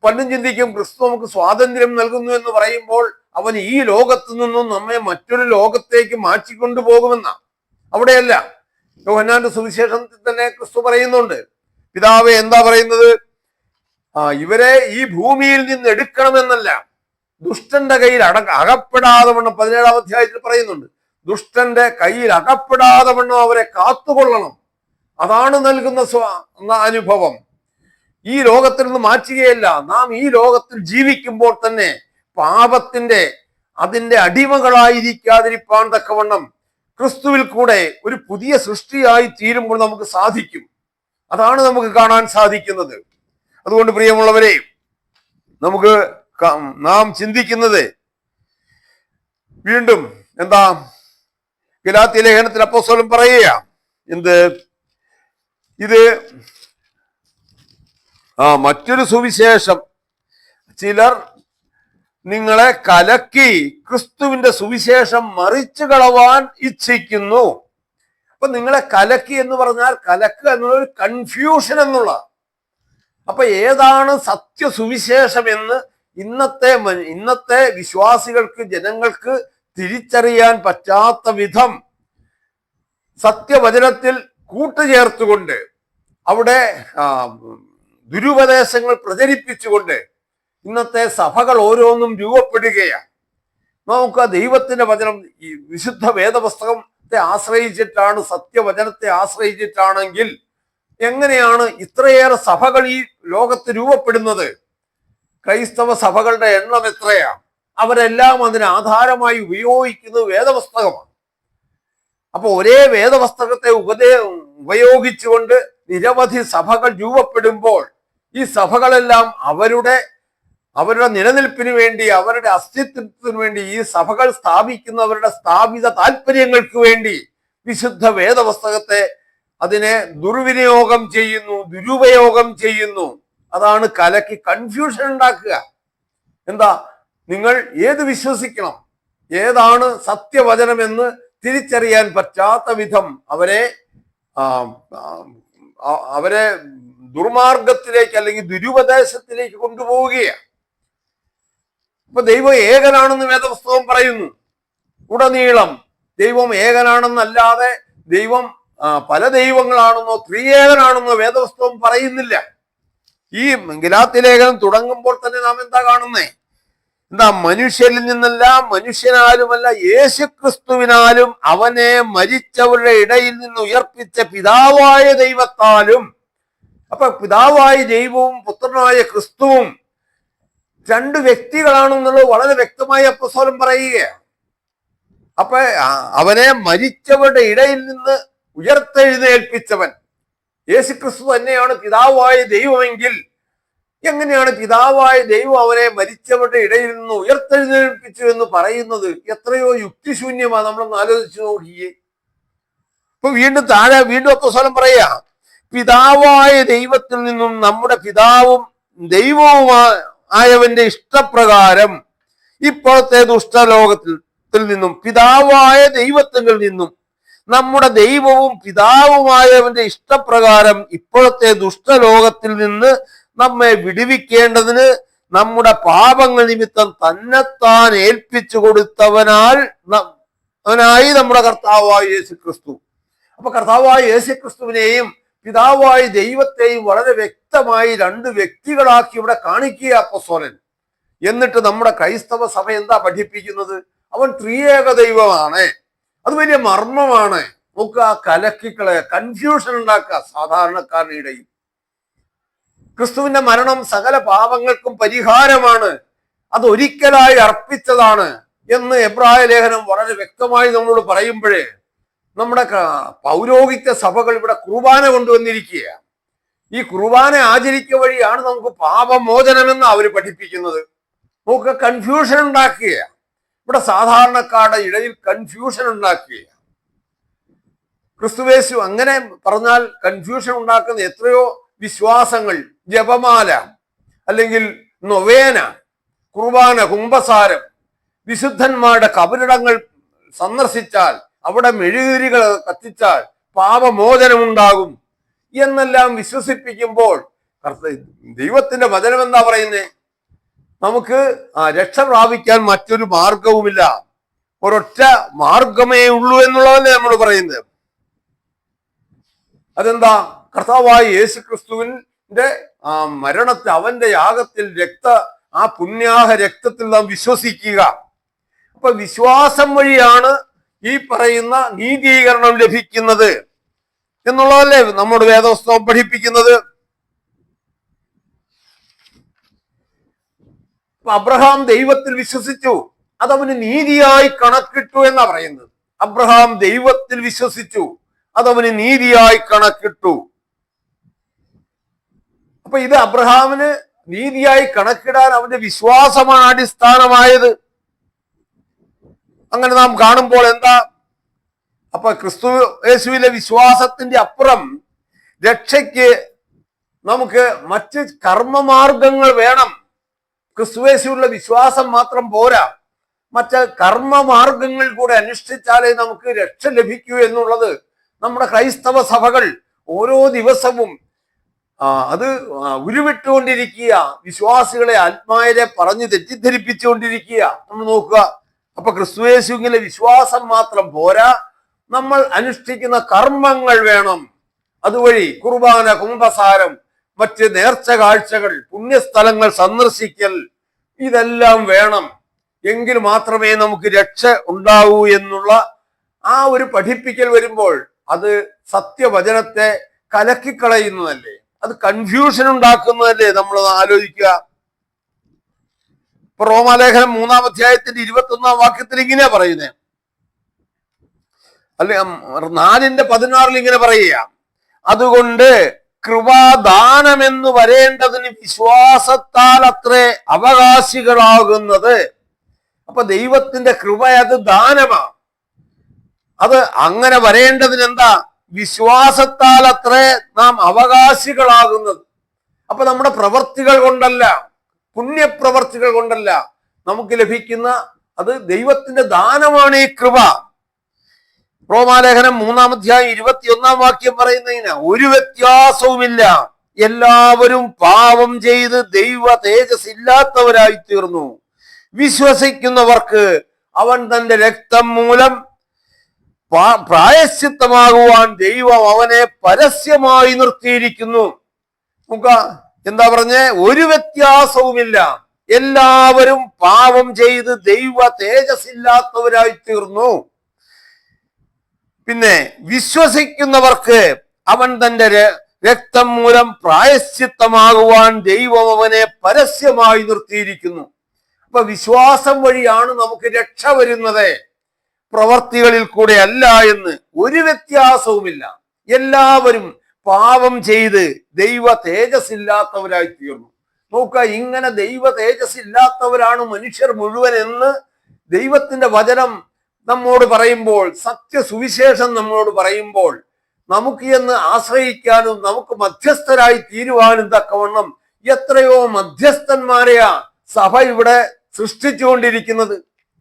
പലരും ചിന്തിക്കും ക്രിസ്തു നമുക്ക് സ്വാതന്ത്ര്യം നൽകുന്നു എന്ന് പറയുമ്പോൾ അവൻ ഈ ലോകത്തു നിന്നും നമ്മെ മറ്റൊരു ലോകത്തേക്ക് മാറ്റിക്കൊണ്ടു പോകുമെന്നാ. അവിടെയല്ല. യോഹന്നാന്റെ സുവിശേഷത്തിൽ തന്നെ ക്രിസ്തു പറയുന്നുണ്ട്. പിതാവേ എന്താ പറയുന്നത്? ഇവരെ ഈ ഭൂമിയിൽ നിന്ന് എടുക്കണമെന്നല്ല, ദുഷ്ടന്റെ കയ്യിൽ അകപ്പെടാതെ വണ്ണം 17-ാം അധ്യായത്തിൽ പറയുന്നുണ്ട്. ദുഷ്ടന്റെ കയ്യിൽ അകപ്പെടാതെ വണ്ണം അവരെ കാത്തുകൊള്ളണം. അതാണ് നൽകുന്ന അനുഭവം. ഈ ലോകത്തിൽ നിന്ന് മാറ്റുകയല്ല. നാം ഈ ലോകത്തിൽ ജീവിക്കുമ്പോൾ തന്നെ പാപത്തിന്റെ അതിന്റെ അടിമകളായിരിക്കാതിരിപ്പാൻ തക്കവണ്ണം ക്രിസ്തുവിൽ കൂടെ ഒരു പുതിയ സൃഷ്ടിയായി തീരുമ്പോൾ നമുക്ക് സാധിക്കും. അതാണ് നമുക്ക് കാണാൻ സാധിക്കുന്നത്. അതുകൊണ്ട് പ്രിയമുള്ളവരെ, നാം ചിന്തിക്കുന്നത് വീണ്ടും എന്താ? ഗലാത്യ ലേഖനത്തിൽ അപ്പോസ്തലൻ പറയുക എന്ത്? ഇത് മറ്റൊരു സുവിശേഷം ചിലർ നിങ്ങളെ കലക്കി ക്രിസ്തുവിന്റെ സുവിശേഷം മറിച്ചു കളവാൻ ഇച്ഛിക്കുന്നു. അപ്പൊ നിങ്ങളെ കലക്കി എന്ന് പറഞ്ഞാൽ കലക്കുക എന്നുള്ളൊരു കൺഫ്യൂഷൻ എന്നുള്ള. അപ്പൊ ഏതാണ് സത്യസുവിശേഷം എന്ന് ഇന്നത്തെ വിശ്വാസികൾക്ക്, ജനങ്ങൾക്ക് തിരിച്ചറിയാൻ പറ്റാത്ത വിധം സത്യവചനത്തിൽ കൂട്ടുചേർത്തുകൊണ്ട് അവിടെ ദുരുപദേശങ്ങൾ പ്രചരിപ്പിച്ചുകൊണ്ട് ഇന്നത്തെ സഭകൾ ഓരോന്നും രൂപപ്പെടുകയാണ്. നമുക്ക് ദൈവത്തിന്റെ വചനം, ഈ വിശുദ്ധ വേദപുസ്തകത്തെ ആശ്രയിച്ചിട്ടാണ്, സത്യവചനത്തെ ആശ്രയിച്ചിട്ടാണെങ്കിൽ എങ്ങനെയാണ് ഇത്രയേറെ സഭകൾ ഈ ലോകത്ത് രൂപപ്പെടുന്നത്? ക്രൈസ്തവ സഭകളുടെ എണ്ണം എത്രയാ? അവരെല്ലാം അതിന് ആധാരമായി ഉപയോഗിക്കുന്നത് വേദപുസ്തകമാണ്. അപ്പൊ ഒരേ വേദപുസ്തകത്തെ ഉപയോഗിച്ചുകൊണ്ട് നിരവധി സഭകൾ രൂപപ്പെടുമ്പോൾ ഈ സഭകളെല്ലാം അവരുടെ നിലനിൽപ്പിന് വേണ്ടി, അവരുടെ അസ്തിത്വത്തിന് വേണ്ടി, ഈ സഭകൾ സ്ഥാപിക്കുന്നവരുടെ സ്ഥാപിത താല്പര്യങ്ങൾക്ക് വേണ്ടി വിശുദ്ധ വേദപുസ്തകത്തെ അതിനെ ദുർവിനിയോഗം ചെയ്യുന്നു, ദുരുപയോഗം ചെയ്യുന്നു. അതാണ് കലക്കി കൺഫ്യൂഷൻ ഉണ്ടാക്കുക. എന്താ, നിങ്ങൾ ഏത് വിശ്വസിക്കണം, ഏതാണ് സത്യവചനമെന്ന് തിരിച്ചറിയാൻ പറ്റാത്ത വിധം അവരെ ദുർമാർഗത്തിലേക്ക് അല്ലെങ്കിൽ ദുരുപദേശത്തിലേക്ക് കൊണ്ടുപോവുകയാണ്. ഇപ്പൊ ദൈവം ഏകനാണെന്ന് വേദപുസ്തകം പറയുന്നു. ഉടനീളം ദൈവം ഏകനാണെന്നല്ലാതെ ദൈവം പല ദൈവങ്ങളാണെന്നോ ത്രിയേകനാണെന്നോ വേദപുസ്തകം പറയുന്നില്ല. ഈ ഗലാത്യ ലേഖനം തുടങ്ങുമ്പോൾ തന്നെ നാം എന്താ കാണുന്നേ? എന്താ, മനുഷ്യരിൽ നിന്നല്ല, മനുഷ്യനാലുമല്ല, യേശുക്രിസ്തുവിനാലും അവനെ മരിച്ചവരുടെ ഇടയിൽ നിന്ന് ഉയർപ്പിച്ച പിതാവായ ദൈവത്താലും. അപ്പൊ പിതാവായ ദൈവവും പുത്രനായ ക്രിസ്തുവും രണ്ട് വ്യക്തികളാണെന്നുള്ളത് വളരെ വ്യക്തമായി അപ്പോസ്തലൻ പറയുകയാണ്. അപ്പൊ അവനെ മരിച്ചവരുടെ ഇടയിൽ നിന്ന് ഉയർത്തെഴുന്നേൽപ്പിച്ചവൻ യേശുക്രിസ്തു തന്നെയാണ് പിതാവായ ദൈവമെങ്കിൽ എങ്ങനെയാണ് പിതാവായ ദൈവം അവനെ മരിച്ചവരുടെ ഇടയിൽ നിന്ന് ഉയർത്തെഴുന്നേൽപ്പിച്ചു എന്ന് പറയുന്നത്? എത്രയോ യുക്തിശൂന്യമാണ്. നമ്മളൊന്ന് ആലോചിച്ചു നോക്കിയേ. ഇപ്പൊ വീണ്ടും അപ്പോസ്തലൻ പറയാ, പിതാവായ ദൈവത്തിൽ നിന്നും നമ്മുടെ പിതാവും ദൈവവുമായവന്റെ ഇഷ്ടപ്രകാരം ഇപ്പോഴത്തെ ദുഷ്ടലോകത്തിൽ നിന്നും പിതാവായ ദൈവത്തിൽ നിന്നും നമ്മുടെ ദൈവവും പിതാവുമായവന്റെ ഇഷ്ടപ്രകാരം ഇപ്പോഴത്തെ ദുഷ്ടലോകത്തിൽ നിന്ന് നമ്മെ വിടുവിക്കേണ്ടതിന് നമ്മുടെ പാപങ്ങൾ നിമിത്തം തന്നെത്താൻ ഏൽപ്പിച്ചു കൊടുത്തവനായി നമ്മുടെ കർത്താവായ യേശുക്രിസ്തു. അപ്പൊ കർത്താവായ യേശുക്രിസ്തുവിനെയും പിതാവായ ദൈവത്തെയും വളരെ വ്യക്തമായി രണ്ട് വ്യക്തികളാക്കി ഇവിടെ കാണിക്കുക അപ്പോസ്തലൻ. എന്നിട്ട് നമ്മുടെ ക്രൈസ്തവ സഭ എന്താ പഠിപ്പിക്കുന്നത്? അവൻ ത്രിയേക ദൈവമാണ്. അത് വലിയ മർമ്മമാണ്. നമുക്ക് ആ കലക്കിക്കളെ കൺഫ്യൂഷൻ ഉണ്ടാക്കുക സാധാരണക്കാരുടെ ഇടയിൽ. ക്രിസ്തുവിന്റെ മരണം സകല പാപങ്ങൾക്കും പരിഹാരമാണ്, അത് ഒരിക്കലായി അർപ്പിച്ചതാണ് എന്ന് എബ്രായ ലേഖനം വളരെ വ്യക്തമായി നമ്മളോട് പറയുമ്പോഴേ നമ്മുടെ പൗരോഹിത്യ സഭകൾ ഇവിടെ കുർബാന കൊണ്ടുവന്നിരിക്കുക. ഈ കുർബാന ആചരിക്കുക വഴിയാണ് നമുക്ക് പാപമോചനമെന്ന് അവർ പഠിപ്പിക്കുന്നത്. നമുക്ക് കൺഫ്യൂഷൻ ഉണ്ടാക്കുക, ഇവിടെ സാധാരണക്കാരുടെ ഇടയിൽ കൺഫ്യൂഷൻ ഉണ്ടാക്കുക. ക്രിസ്തുവേശു അങ്ങനെ പറഞ്ഞാൽ കൺഫ്യൂഷൻ ഉണ്ടാക്കുന്ന എത്രയോ വിശ്വാസങ്ങൾ, ജപമാല അല്ലെങ്കിൽ നൊവേന, കുർബാന, കുംഭസാരം, വിശുദ്ധന്മാരുടെ കബറിടങ്ങൾ സന്ദർശിച്ചാൽ, അവിടെ മെഴുകുതിരികൾ കത്തിച്ചാൽ പാപമോചനമുണ്ടാകും എന്നെല്ലാം വിശ്വസിപ്പിക്കുമ്പോൾ ദൈവത്തിന്റെ വചനം എന്താ പറയുന്നേ? നമുക്ക് രക്ഷ പ്രാപിക്കാൻ മറ്റൊരു മാർഗവുമില്ല, ഒരൊറ്റ മാർഗമേ ഉള്ളൂ എന്നുള്ളതല്ലേ നമ്മൾ പറയുന്നത്. അതെന്താ? കർത്താവായ യേശുക്രിസ്തുവിന്റെ മരണത്തിൽ, അവന്റെ യാഗത്തിൽ, ആ പുണ്യാഹ രക്തത്തിൽ നാം വിശ്വസിക്കുക. അപ്പൊ വിശ്വാസം വഴിയാണ് ഈ പറയുന്ന നീതീകരണം ലഭിക്കുന്നത് എന്നുള്ളതല്ലേ നമ്മുടെ വേദപുസ്തകം പഠിപ്പിക്കുന്നത്. അബ്രഹാം ദൈവത്തിൽ വിശ്വസിച്ചു, അതവന് നീതിയായി കണക്കിട്ടു എന്നാ പറയുന്നത്. അബ്രഹാം ദൈവത്തിൽ വിശ്വസിച്ചു, അതവന് നീതിയായി കണക്കിട്ടു. അപ്പൊ ഇത് അബ്രഹാമിന് നീതിയായി കണക്കിടാൻ അവന്റെ വിശ്വാസമാണ് അടിസ്ഥാനമായത്. അങ്ങനെ നാം കാണുമ്പോൾ എന്താ? അപ്പൊ ക്രിസ്തു യേശുവിലെ വിശ്വാസത്തിന്റെ അപ്പുറം രക്ഷയ്ക്ക് നമുക്ക് മറ്റ് കർമ്മമാർഗങ്ങൾ വേണം. ക്രിസ്തുയേശുവിലുള്ള വിശ്വാസം മാത്രം പോരാ, മറ്റ് കർമ്മമാർഗങ്ങൾ കൂടെ അനുഷ്ഠിച്ചാലേ നമുക്ക് രക്ഷ ലഭിക്കൂ എന്നുള്ളത് നമ്മുടെ ക്രൈസ്തവ സഭകൾ ഓരോ ദിവസവും അത് ഉരുവിട്ടുകൊണ്ടിരിക്കുക. വിശ്വാസികളെ, ആത്മാവിനെ പറഞ്ഞു തെറ്റിദ്ധരിപ്പിച്ചുകൊണ്ടിരിക്കുക. നമ്മൾ നോക്കുക. അപ്പൊ ക്രിസ്തുയേശുവിലെ വിശ്വാസം മാത്രം പോരാ, നമ്മൾ അനുഷ്ഠിക്കുന്ന കർമ്മങ്ങൾ വേണം. അതുവഴി കുർബാന, കുംഭസാരം, മറ്റ് നേർച്ച കാഴ്ചകൾ, പുണ്യസ്ഥലങ്ങൾ സന്ദർശിക്കൽ, ഇതെല്ലാം വേണം. എങ്കിൽ മാത്രമേ നമുക്ക് രക്ഷ ഉണ്ടാവൂ എന്നുള്ള ആ ഒരു പഠിപ്പിക്കൽ വരുമ്പോൾ അത് സത്യവചനത്തെ കലക്കിക്കളയുന്നതല്ലേ, അത് കൺഫ്യൂഷൻ ഉണ്ടാക്കുന്നതല്ലേ. നമ്മൾ ആലോചിക്കുക. ഇപ്പൊ റോമാലേഖനം 3-ാം അധ്യായത്തിന്റെ 21-ാം വാക്യത്തിൽ ഇങ്ങനെ പറയുന്നത്, അല്ലെ 4:16 ഇങ്ങനെ പറയുക, അതുകൊണ്ട് കൃപാദാനമെന്ന് വരേണ്ടതിന് വിശ്വാസത്താൽ അത്രേ അവകാശികളാകുന്നത്. അപ്പൊ ദൈവത്തിന്റെ കൃപ അത് ദാനമാണ്. അത് അങ്ങനെ വരേണ്ടതിന് എന്താ? വിശ്വാസത്താൽ അത്രേ നാം അവകാശികളാകുന്നത്. അപ്പൊ നമ്മുടെ പ്രവർത്തികൾ കൊണ്ടല്ല, പുണ്യപ്രവർത്തികൾ കൊണ്ടല്ല നമുക്ക് ലഭിക്കുന്ന, അത് ദൈവത്തിന്റെ ദാനമാണ് ഈ കൃപ. റോമാലേഖനം 3-ാം അധ്യായം 21-ാം വാക്യം പറയുന്നതിന് ഒരു വ്യത്യാസവുമില്ല, എല്ലാവരും പാപം ചെയ്ത് ദൈവ തേജസ് ഇല്ലാത്തവരായി തീർന്നു. വിശ്വസിക്കുന്നവർക്ക് അവൻ തന്റെ രക്തം മൂലം പ്രായശ്ചിത്തമാകുവാൻ ദൈവം അവനെ പരസ്യമായി നിർത്തിയിരിക്കുന്നു. നോക്ക, എന്താ പറഞ്ഞേ? ഒരു വ്യത്യാസവുമില്ല, എല്ലാവരും പാപം ചെയ്ത് ദൈവ തേജസ് ഇല്ലാത്തവരായി തീർന്നു. പിന്നെ വിശ്വസിക്കുന്നവർക്ക് അവൻ തന്റെ രക്തം മൂലം പ്രായശ്ചിത്തമാകുവാൻ ദൈവം അവനെ പരസ്യമായി നിർത്തിയിരിക്കുന്നു. അപ്പൊ വിശ്വാസം വഴിയാണ് നമുക്ക് രക്ഷ വരുന്നത്, പ്രവർത്തികളിൽ കൂടെ അല്ല എന്ന് ഒരു വ്യത്യാസവുമില്ല. എല്ലാവരും പാപം ചെയ്ത് ദൈവ തേജസ് ഇല്ലാത്തവരായി തീർന്നു. നോക്ക, ഇങ്ങനെ ദൈവ തേജസ് ഇല്ലാത്തവരാണ് മനുഷ്യർ മുഴുവൻ എന്ന് ദൈവത്തിന്റെ വചനം നമ്മോട് പറയുമ്പോൾ, സത്യസുവിശേഷം നമ്മോട് പറയുമ്പോൾ, നമുക്ക് എന്ന് ആശ്രയിക്കാനും നമുക്ക് മധ്യസ്ഥരായി തീരുവാനും തക്കവണ്ണം എത്രയോ മധ്യസ്ഥന്മാരെയാ സഭ ഇവിടെ സൃഷ്ടിച്ചുകൊണ്ടിരിക്കുന്നത്.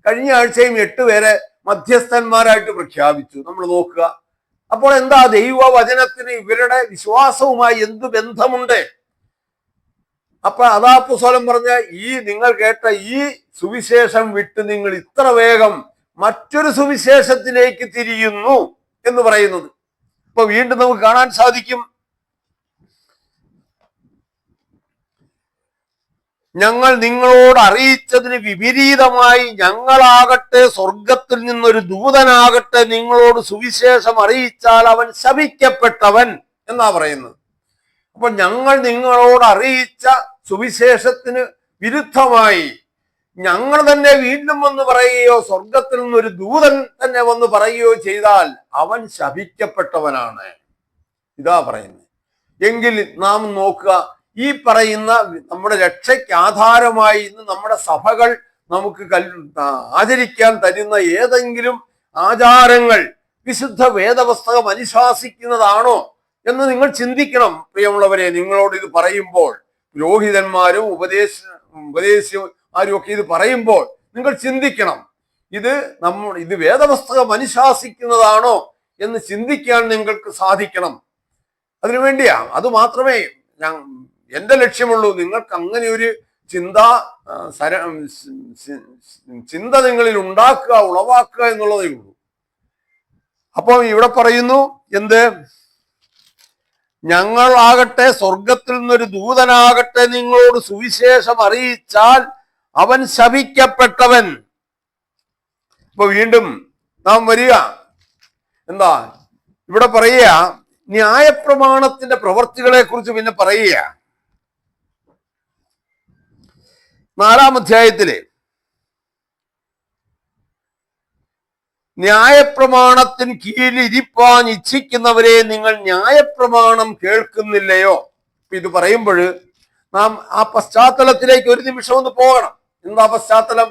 കഴിഞ്ഞ ആഴ്ചയും 8 പേരെ മധ്യസ്ഥന്മാരായിട്ട് പ്രഖ്യാപിച്ചു. നമ്മൾ നോക്കുക. അപ്പോൾ എന്താ? ദൈവവചനത്തിന് ഇവരുടെ വിശ്വാസവുമായി എന്ത് ബന്ധമുണ്ട്? അപ്പൊ അതാ അപ്പോസ്തലൻ പറഞ്ഞ നിങ്ങൾ കേട്ട ഈ സുവിശേഷം വിട്ട് നിങ്ങൾ ഇത്ര വേഗം മറ്റൊരു സുവിശേഷത്തിലേക്ക് തിരിയുന്നു എന്ന് പറയുന്നത്. അപ്പൊ വീണ്ടും നമുക്ക് കാണാൻ സാധിക്കും, ഞങ്ങൾ നിങ്ങളോട് അറിയിച്ചതിന് വിപരീതമായി ഞങ്ങളാകട്ടെ സ്വർഗത്തിൽ നിന്നൊരു ദൂതനാകട്ടെ നിങ്ങളോട് സുവിശേഷം അറിയിച്ചാൽ അവൻ ശപിക്കപ്പെട്ടവൻ എന്നാ പറയുന്നത്. അപ്പൊ ഞങ്ങൾ നിങ്ങളോട് അറിയിച്ച സുവിശേഷത്തിന് വിരുദ്ധമായി ഞങ്ങൾ തന്നെ വീണ്ടും വന്ന് പറയുകയോ സ്വർഗത്തിൽ നിന്നൊരു ദൂതൻ തന്നെ വന്ന് പറയുകയോ ചെയ്താൽ അവൻ ശപിക്കപ്പെട്ടവനാണ്. ഇതാ പറയുന്നത്. എങ്കിൽ നാം നോക്കുക, ഈ പറയുന്ന നമ്മുടെ രക്ഷയ്ക്ക് ആധാരമായി ഇന്ന് നമ്മുടെ സഭകൾ നമുക്ക് ആചരിക്കാൻ തരുന്ന ഏതെങ്കിലും ആചാരങ്ങൾ വിശുദ്ധ വേദപുസ്തകം അനുശാസിക്കുന്നതാണോ എന്ന് നിങ്ങൾ ചിന്തിക്കണം. പ്രിയമുള്ളവരെ, നിങ്ങളോട് ഇത് പറയുമ്പോൾ, പുരോഹിതന്മാരും ഉപദേശിമാരും ഒക്കെ ഇത് പറയുമ്പോൾ നിങ്ങൾ ചിന്തിക്കണം, ഇത് വേദപുസ്തകം അനുശാസിക്കുന്നതാണോ എന്ന് ചിന്തിക്കാൻ നിങ്ങൾക്ക് സാധിക്കണം. അതിനുവേണ്ടിയാ, അത് മാത്രമേ എന്റെ ലക്ഷ്യമുള്ളൂ. നിങ്ങൾക്ക് അങ്ങനെ ഒരു ചിന്ത നിങ്ങളിൽ ഉണ്ടാക്കുക, ഉളവാക്കുക എന്നുള്ളതേ ഉള്ളൂ. അപ്പോൾ ഇവിടെ പറയുന്നു എന്ത്? ഞങ്ങളാകട്ടെ സ്വർഗത്തിൽ നിന്നൊരു ദൂതനാകട്ടെ നിങ്ങളോട് സുവിശേഷം അറിയിച്ചാൽ അവൻ ശപിക്കപ്പെട്ടവൻ. ഇപ്പൊ വീണ്ടും നാം വരിക, എന്താ ഇവിടെ പറയുക? ന്യായപ്രമാണത്തിന്റെ പ്രവർത്തികളെ കുറിച്ച് പിന്നെ പറയുക. 4-ാം അധ്യായത്തില് ന്യായപ്രമാണത്തിന് കീഴിൽ ഇരിപ്പാൻ ഇച്ഛിക്കുന്നവരെ നിങ്ങൾ ന്യായപ്രമാണം കേൾക്കുന്നില്ലയോ? ഇത് പറയുമ്പോൾ നാം ആ പശ്ചാത്തലത്തിലേക്ക് ഒരു നിമിഷം ഒന്ന് പോകണം. എന്താ പശ്ചാത്തലം?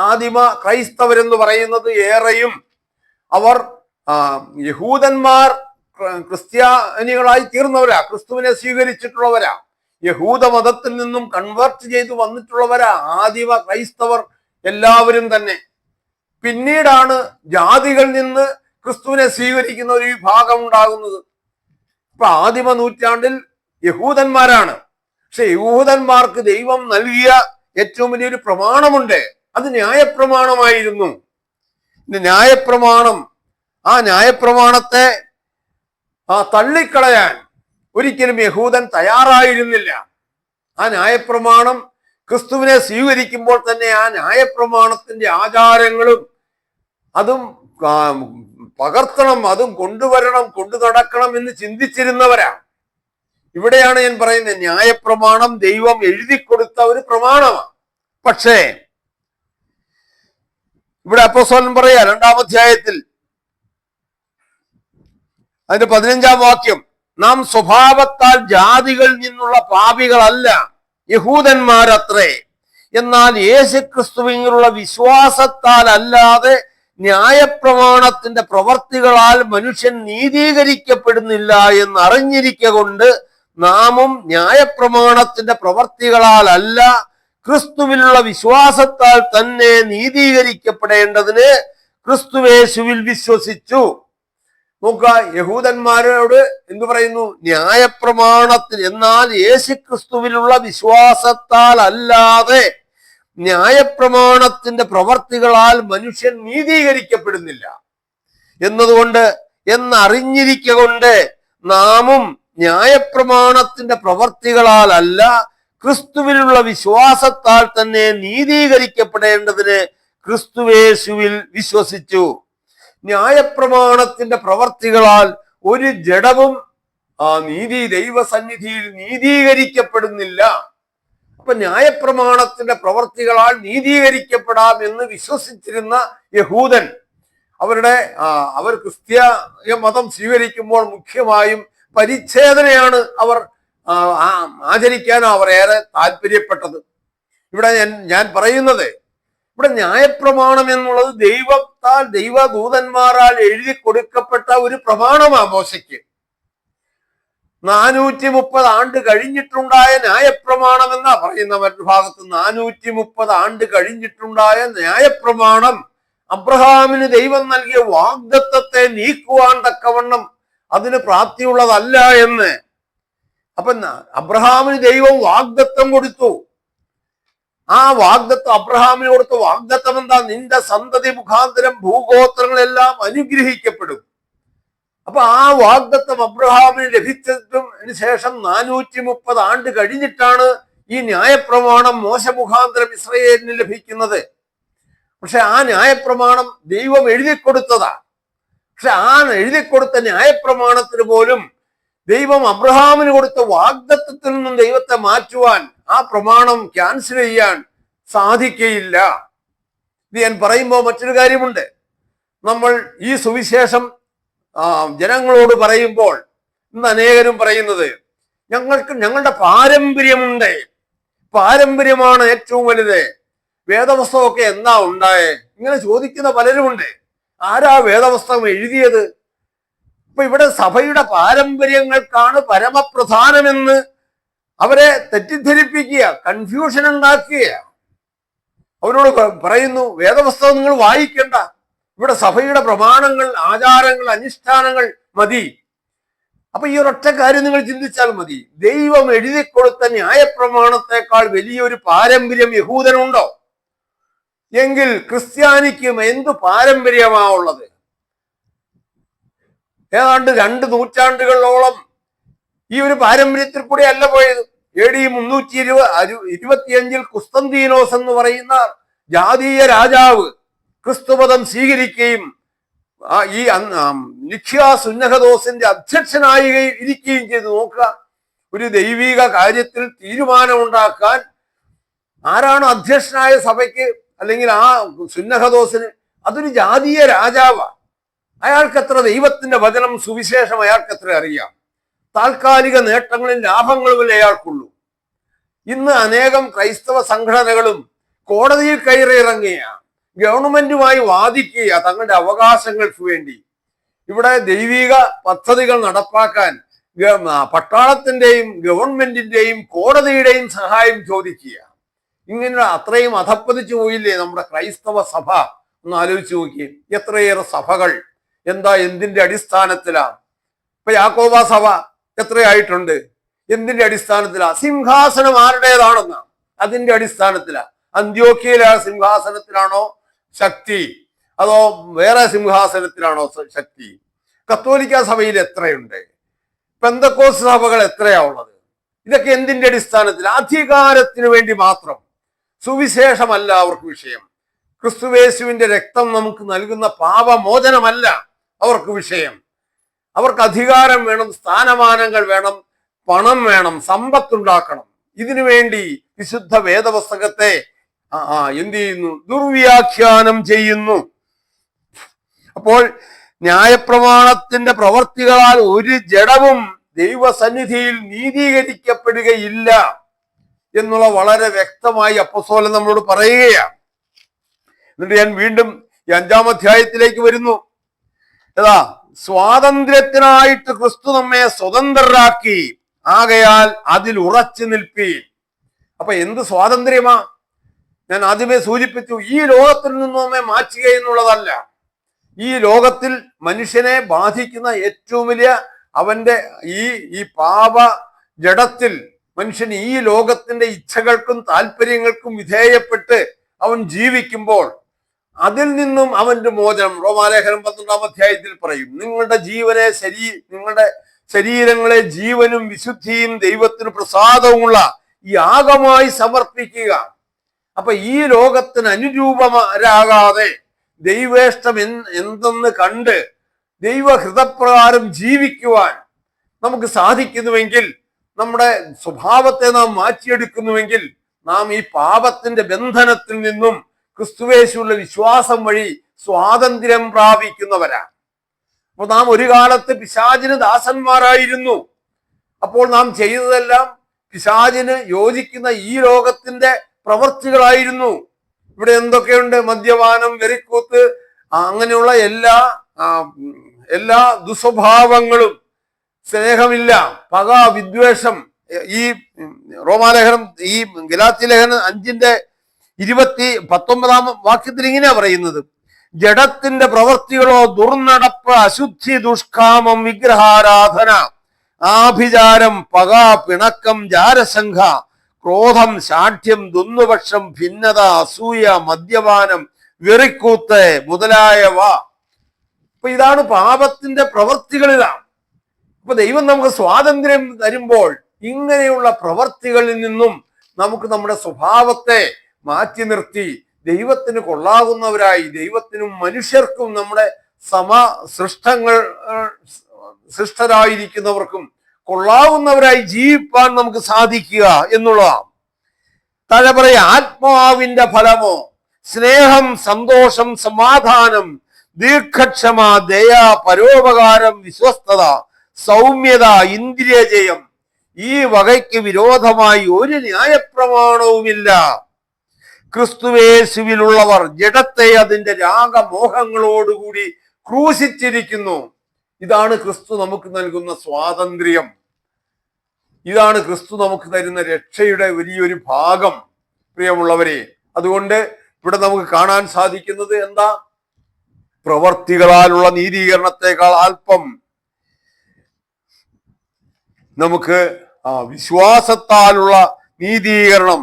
ആദിമ ക്രൈസ്തവരെന്ന് പറയുന്നത് ഏറെയും അവർ യഹൂദന്മാർ ക്രിസ്ത്യാനികളായി തീർന്നവരാ, ക്രിസ്തുവിനെ സ്വീകരിച്ചിട്ടുള്ളവരാ, യഹൂദ മതത്തിൽ നിന്നും കൺവേർട്ട് ചെയ്തു വന്നിട്ടുള്ളവരാ ആദിമ ക്രൈസ്തവർ എല്ലാവരും തന്നെ. പിന്നീടാണ് ജാതികളിൽ നിന്ന് ക്രിസ്തുവിനെ സ്വീകരിക്കുന്ന ഒരു വിഭാഗം ഉണ്ടാകുന്നത്. ഇപ്പൊ ആദിമ നൂറ്റാണ്ടിൽ യഹൂദന്മാരാണ്. പക്ഷെ യഹൂദന്മാർക്ക് ദൈവം നൽകിയ ഏറ്റവും വലിയൊരു പ്രമാണമുണ്ട്, അത് ന്യായപ്രമാണമായിരുന്നു. ന്യായപ്രമാണം, ആ ന്യായപ്രമാണത്തെ തള്ളിക്കളയാൻ ഒരിക്കലും യഹൂദൻ തയ്യാറായിരുന്നില്ല. ആ ന്യായപ്രമാണം ക്രിസ്തുവിനെ സ്വീകരിക്കുമ്പോൾ തന്നെ ആ ന്യായപ്രമാണത്തിന്റെ ആചാരങ്ങളും അതും പകർത്തണം, അതും കൊണ്ടുവരണം, കൊണ്ടു നടക്കണം എന്ന് ചിന്തിച്ചിരുന്നവരാ. ഇവിടെയാണ് ഞാൻ പറയുന്നത്, ന്യായപ്രമാണം ദൈവം എഴുതി കൊടുത്ത ഒരു പ്രമാണമാണ്. പക്ഷേ ഇവിടെ അപ്പോസ്തലൻ പറയാ 2-ാം അധ്യായത്തിൽ അതിന്റെ 15-ാം വാക്യം, നാം സ്വഭാവത്താൽ ജാതികളിൽ നിന്നുള്ള പാപികളല്ല, യഹൂദന്മാരത്രേ. എന്നാൽ യേശുക്രിസ്തുവിലുള്ള വിശ്വാസത്താൽ അല്ലാതെ ന്യായപ്രമാണത്തിന്റെ പ്രവർത്തികളാൽ മനുഷ്യൻ നീതീകരിക്കപ്പെടുന്നില്ല എന്നറിഞ്ഞിരിക്കൊണ്ട് നാമും ന്യായപ്രമാണത്തിന്റെ പ്രവർത്തികളാൽ അല്ല ക്രിസ്തുവിലുള്ള വിശ്വാസത്താൽ തന്നെ നീതീകരിക്കപ്പെടേണ്ടതിന് ക്രിസ്തുവേശുവിൽ വിശ്വസിച്ചു. നോക്കുക, യഹൂദന്മാരോട് എന്തു പറയുന്നു? ന്യായപ്രമാണത്തിൽ, എന്നാൽ യേശുക്രിസ്തുവിലുള്ള വിശ്വാസത്താൽ അല്ലാതെ ന്യായപ്രമാണത്തിന്റെ പ്രവർത്തികളാൽ മനുഷ്യൻ നീതീകരിക്കപ്പെടുന്നില്ല എന്നറിഞ്ഞിരിക്കൊണ്ട് നാമും ന്യായപ്രമാണത്തിന്റെ പ്രവർത്തികളാൽ അല്ല ക്രിസ്തുവിലുള്ള വിശ്വാസത്താൽ തന്നെ നീതീകരിക്കപ്പെടേണ്ടതിന് ക്രിസ്തുവേശുവിൽ വിശ്വസിച്ചു. ന്യായപ്രമാണത്തിന്റെ പ്രവർത്തികളാൽ ഒരു ജഡവും ദൈവസന്നിധിയിൽ നീതീകരിക്കപ്പെടുന്നില്ല. അപ്പൊ ന്യായപ്രമാണത്തിന്റെ പ്രവർത്തികളാൽ നീതീകരിക്കപ്പെടാം എന്ന് വിശ്വസിച്ചിരുന്ന യഹൂദൻ അവർ ക്രിസ്തീയ മതം സ്വീകരിക്കുമ്പോൾ മുഖ്യമായും പരിച്ഛേദനയാണ് അവർ ആചരിക്കാൻ അവർ ഏറെ താല്പര്യപ്പെട്ടത്. ഇവിടെ ഞാൻ പറയുന്നത്, ഇവിടെ ന്യായപ്രമാണം എന്നുള്ളത് ദൈവദൂതന്മാരാൽ എഴുതി കൊടുക്കപ്പെട്ട ഒരു പ്രമാണമാണ്. മോശയ്ക്ക് 430 ആണ്ട് കഴിഞ്ഞിട്ടുണ്ടായ ന്യായപ്രമാണം എന്നാ പറയുന്ന മറ്റൊരു ഭാഗത്ത് 430 ആണ്ട് കഴിഞ്ഞിട്ടുണ്ടായ ന്യായപ്രമാണം അബ്രഹാമിന് ദൈവം നൽകിയ വാഗ്ദത്തത്തെ നീക്കുവാൻ തക്കവണ്ണം അതിന് പ്രാപ്തിയുള്ളതല്ല എന്ന്. അപ്പൊ അബ്രഹാമിന് ദൈവം വാഗ്ദത്തം കൊടുത്തു. ആ വാഗ്ദത്തം, അബ്രഹാമിന് കൊടുത്ത വാഗ്ദത്തം എന്താ? നിന്റെ സന്തതി മുഖാന്തരം ഭൂഗോത്രങ്ങളെല്ലാം അനുഗ്രഹിക്കപ്പെടും. അപ്പൊ ആ വാഗ്ദത്തം അബ്രഹാമിന് ലഭിച്ചതിന് ശേഷം 430 ആണ്ട് കഴിഞ്ഞിട്ടാണ് ഈ ന്യായപ്രമാണം മോശ മുഖാന്തരം ഇസ്രായേലിന് ലഭിക്കുന്നത്. പക്ഷെ ആ ന്യായപ്രമാണം ദൈവം എഴുതിക്കൊടുത്തതാ. പക്ഷെ ആ എഴുതിക്കൊടുത്ത ന്യായപ്രമാണത്തിന് പോലും ദൈവം അബ്രഹാമിന് കൊടുത്ത വാഗ്ദത്തത്തിൽ നിന്നും ദൈവത്തെ മാറ്റുവാൻ, ആ പ്രമാണം ക്യാൻസൽ ചെയ്യാൻ സാധിക്കയില്ല. ഇത് ഞാൻ പറയുമ്പോൾ മറ്റൊരു കാര്യമുണ്ട്. നമ്മൾ ഈ സുവിശേഷം ജനങ്ങളോട് പറയുമ്പോൾ ഇന്ന് അനേകരും പറയുന്നത്, ഞങ്ങളുടെ പാരമ്പര്യമുണ്ട്, പാരമ്പര്യമാണ് ഏറ്റവും വലുത്, വേദപുസ്തകമൊക്കെ എന്നാ ഉണ്ടായേ? ഇങ്ങനെ ചോദിക്കുന്ന പലരുമുണ്ട്. ആരാ വേദപുസ്തകം എഴുതിയത്? അപ്പൊ ഇവിടെ സഭയുടെ പാരമ്പര്യങ്ങൾക്കാണ് പരമപ്രധാനമെന്ന് അവരെ തെറ്റിദ്ധരിപ്പിക്കുക, കൺഫ്യൂഷൻ ഉണ്ടാക്കുക. അവരോട് പറയുന്നു, വേദപുസ്തകം നിങ്ങൾ വായിക്കണ്ട, ഇവിടെ സഭയുടെ പ്രമാണങ്ങൾ, ആചാരങ്ങൾ, അനുഷ്ഠാനങ്ങൾ മതി. അപ്പൊ ഈ ഒരൊറ്റ കാര്യം നിങ്ങൾ ചിന്തിച്ചാൽ മതി. ദൈവം എഴുതി കൊടുത്ത ന്യായപ്രമാണത്തെക്കാൾ വലിയൊരു പാരമ്പര്യം യഹൂദനുണ്ടോ? എങ്കിൽ ക്രിസ്ത്യാനിക്കും എന്തു പാരമ്പര്യമാ ഉള്ളത്? ഏതാണ്ട് 2 നൂറ്റാണ്ടുകളോളം ഈ ഒരു പാരമ്പര്യത്തിൽ കൂടെ അല്ല പോയത്. AD 325 കുസ്തന്തീനോസ് എന്ന് പറയുന്ന ജാതീയ രാജാവ് ക്രിസ്തുമതം സ്വീകരിക്കുകയും ഈ നിഖ്യാ സുന്നഹദോസിന്റെ അധ്യക്ഷനായി ഇരിക്കുകയും ചെയ്തു. നോക്കുക, ഒരു ദൈവിക കാര്യത്തിൽ തീരുമാനമുണ്ടാക്കാൻ ആരാണ് അധ്യക്ഷനായ സഭയ്ക്ക് അല്ലെങ്കിൽ ആ സുന്നഹദോസിന്? അതൊരു ജാതീയ രാജാവാ. അയാൾക്കത്ര ദൈവത്തിന്റെ വചനം, സുവിശേഷം അയാൾക്കത്ര അറിയാം. താൽക്കാലിക നേട്ടങ്ങളും ലാഭങ്ങളും അയാൾക്കുള്ളൂ. ഇന്ന് അനേകം ക്രൈസ്തവ സംഘടനകളും കോടതിയിൽ കയറിയിറങ്ങിയ ഗവൺമെന്റുമായി വാദിക്കുക തങ്ങളുടെ അവകാശങ്ങൾക്ക് വേണ്ടി. ഇവിടെ ദൈവിക പദ്ധതികൾ നടപ്പാക്കാൻ പട്ടാളത്തിന്റെയും ഗവൺമെന്റിന്റെയും കോടതിയുടെയും സഹായം ചോദിക്കുക. ഇങ്ങനെ അത്രയും അധപ്പതിച്ചു പോയില്ലേ നമ്മുടെ ക്രൈസ്തവ സഭ? ഒന്ന് ആലോചിച്ച് നോക്കിയേ. എത്രയേറെ സഭകൾ എന്തിന്റെ അടിസ്ഥാനത്തിലാ? ഇപ്പൊ യാക്കോബ സഭ എത്രയായിട്ടുണ്ട്? എന്തിന്റെ അടിസ്ഥാനത്തിലാ? സിംഹാസനം ആരുടേതാണെന്നാ, അതിന്റെ അടിസ്ഥാനത്തിലാ. അന്ത്യോക്യയിലെ സിംഹാസനത്തിലാണോ ശക്തി, അതോ വേറെ സിംഹാസനത്തിലാണോ ശക്തി? കത്തോലിക്ക സഭയിൽ എത്രയുണ്ട്? പെന്തക്കോസ്ത് സഭകൾ എത്രയാ ഉള്ളത്? ഇതൊക്കെ എന്തിന്റെ അടിസ്ഥാനത്തിൽ? അധികാരത്തിന് വേണ്ടി മാത്രം. സുവിശേഷമല്ല അവർക്ക് വിഷയം. ക്രിസ്തുവേശുവിന്റെ രക്തം നമുക്ക് നൽകുന്ന പാപമോചനമല്ല അവർക്ക് വിഷയം. അവർക്ക് അധികാരം വേണം, സ്ഥാനമാനങ്ങൾ വേണം, പണം വേണം, സമ്പത്തുണ്ടാക്കണം. ഇതിനു വേണ്ടി വിശുദ്ധ വേദപുസ്തകത്തെ എന്ത് ചെയ്യുന്നു? ദുർവ്യാഖ്യാനം ചെയ്യുന്നു. അപ്പോൾ ന്യായപ്രമാണത്തിന്റെ പ്രവർത്തികളാൽ ഒരു ജഡവും ദൈവസന്നിധിയിൽ നീതീകരിക്കപ്പെടുകയില്ല എന്നുള്ള വളരെ വ്യക്തമായി അപ്പോസ്തലൻ നമ്മളോട് പറയുകയാണ്. എന്നിട്ട് ഞാൻ വീണ്ടും ഈ 5-ാം അധ്യായത്തിലേക്ക് വരുന്നു. ഏതാ സ്വാതന്ത്ര്യത്തിനായിട്ട് ക്രിസ്തു നമ്മെ സ്വതന്ത്രരാക്കി, ആകയാൽ അതിൽ ഉറച്ചു നിൽപ്പീൻ. അപ്പൊ എന്ത് സ്വാതന്ത്ര്യമാ? ഞാൻ ആദ്യമേ സൂചിപ്പിച്ചു, ഈ ലോകത്തിൽ നിന്നും നമ്മെ മാറ്റുക എന്നുള്ളതല്ല. ഈ ലോകത്തിൽ മനുഷ്യനെ ബാധിക്കുന്ന ഏറ്റവും വലിയ അവന്റെ ഈ പാപ ജഡത്തിൽ മനുഷ്യൻ ഈ ലോകത്തിന്റെ ഇച്ഛകൾക്കും താല്പര്യങ്ങൾക്കും വിധേയപ്പെട്ട് അവൻ ജീവിക്കുമ്പോൾ അതിൽ നിന്നും അവന്റെ മോചനം റോമാലേഖനം 12-ാം അധ്യായത്തിൽ പറയും. നിങ്ങളുടെ ശരീരങ്ങളെ ജീവനും വിശുദ്ധിയും ദൈവത്തിന് പ്രസാദവുമുള്ള യാഗമായി സമർപ്പിക്കുക. അപ്പൊ ഈ ലോകത്തിന് അനുരൂപരാകാതെ ദൈവേഷ്ടം എന്തെന്ന് കണ്ട് ദൈവഹൃതപ്രകാരം ജീവിക്കുവാൻ നമുക്ക് സാധിക്കുന്നുവെങ്കിൽ, നമ്മുടെ സ്വഭാവത്തെ നാം മാറ്റിയെടുക്കുന്നുവെങ്കിൽ, നാം ഈ പാപത്തിന്റെ ബന്ധനത്തിൽ നിന്നും ക്രിസ്തുവേശുവിലുള്ള വിശ്വാസം വഴി സ്വാതന്ത്ര്യം പ്രാപിക്കുന്നവരാണ്. അപ്പൊ നാം ഒരു കാലത്ത് പിശാചിന് ദാസന്മാരായിരുന്നു. അപ്പോൾ നാം ചെയ്തതെല്ലാം പിശാചിന് യോജിക്കുന്ന ഈ ലോകത്തിന്റെ പ്രവൃത്തികളായിരുന്നു. ഇവിടെ എന്തൊക്കെയുണ്ട്? മദ്യപാനം, വെറിക്കൂത്ത്, അങ്ങനെയുള്ള എല്ലാ ദുസ്വഭാവങ്ങളും, സ്നേഹമില്ല, പക, വിദ്വേഷം. ഈ റോമാലേഖനം, ഈ ഗലാത്യ ലേഖനം 5-19 വാക്യത്തിൽ ഇങ്ങനെയാ പറയുന്നത്: ജഡത്തിന്റെ പ്രവൃത്തികളോ ദുർനടപ്പ്, അശുദ്ധി, ദുഷ്കാമം, വിഗ്രഹാരാധന, ആഭിചാരം, പക, പിണക്കം, ജാരശങ്ക, ക്രോധം, ശാഠ്യം, ദുന്നുപക്ഷം, ഭിന്നത, അസൂയ, മദ്യപാനം, വെറിക്കൂത്ത് മുതലായവ. അപ്പൊ ഇതാണ് പാപത്തിന്റെ പ്രവൃത്തികളിലാണ്. അപ്പൊ ദൈവം നമുക്ക് സ്വാതന്ത്ര്യം തരുമ്പോൾ ഇങ്ങനെയുള്ള പ്രവൃത്തികളിൽ നിന്നും നമുക്ക് നമ്മുടെ സ്വഭാവത്തെ മാറ്റി നിർത്തി ദൈവത്തിന് കൊള്ളാകുന്നവരായി, ദൈവത്തിനും മനുഷ്യർക്കും, നമ്മുടെ സൃഷ്ടരായിരിക്കുന്നവർക്കും കൊള്ളാവുന്നവരായി ജീവിപ്പാൻ നമുക്ക് സാധിക്കുക എന്നുള്ളതാണ്. താഴെ പറയാ, ആത്മാവിന്റെ ഫലമോ സ്നേഹം, സന്തോഷം, സമാധാനം, ദീർഘക്ഷമ, ദയ, പരോപകാരം, വിശ്വസ്തത, സൗമ്യത, ഇന്ദ്രിയജയം. ഈ വകയ്ക്ക് വിരോധമായി ഒരു ന്യായപ്രമാണവുമില്ല. ക്രിസ്തുവേശുവിലുള്ളവർ ജഡത്തെ അതിന്റെ രാഗമോഹങ്ങളോടുകൂടി ക്രൂശിച്ചിരിക്കുന്നു. ഇതാണ് ക്രിസ്തു നമുക്ക് നൽകുന്ന സ്വാതന്ത്ര്യം. ഇതാണ് ക്രിസ്തു നമുക്ക് തരുന്ന രക്ഷയുടെ വലിയൊരു ഭാഗം, പ്രിയമുള്ളവരെ. അതുകൊണ്ട് ഇവിടെ നമുക്ക് കാണാൻ സാധിക്കുന്നത് എന്താ? പ്രവർത്തികളാലുള്ള നീതീകരണത്തെക്കാൾ അല്പം നമുക്ക് വിശ്വാസത്താലുള്ള നീതീകരണം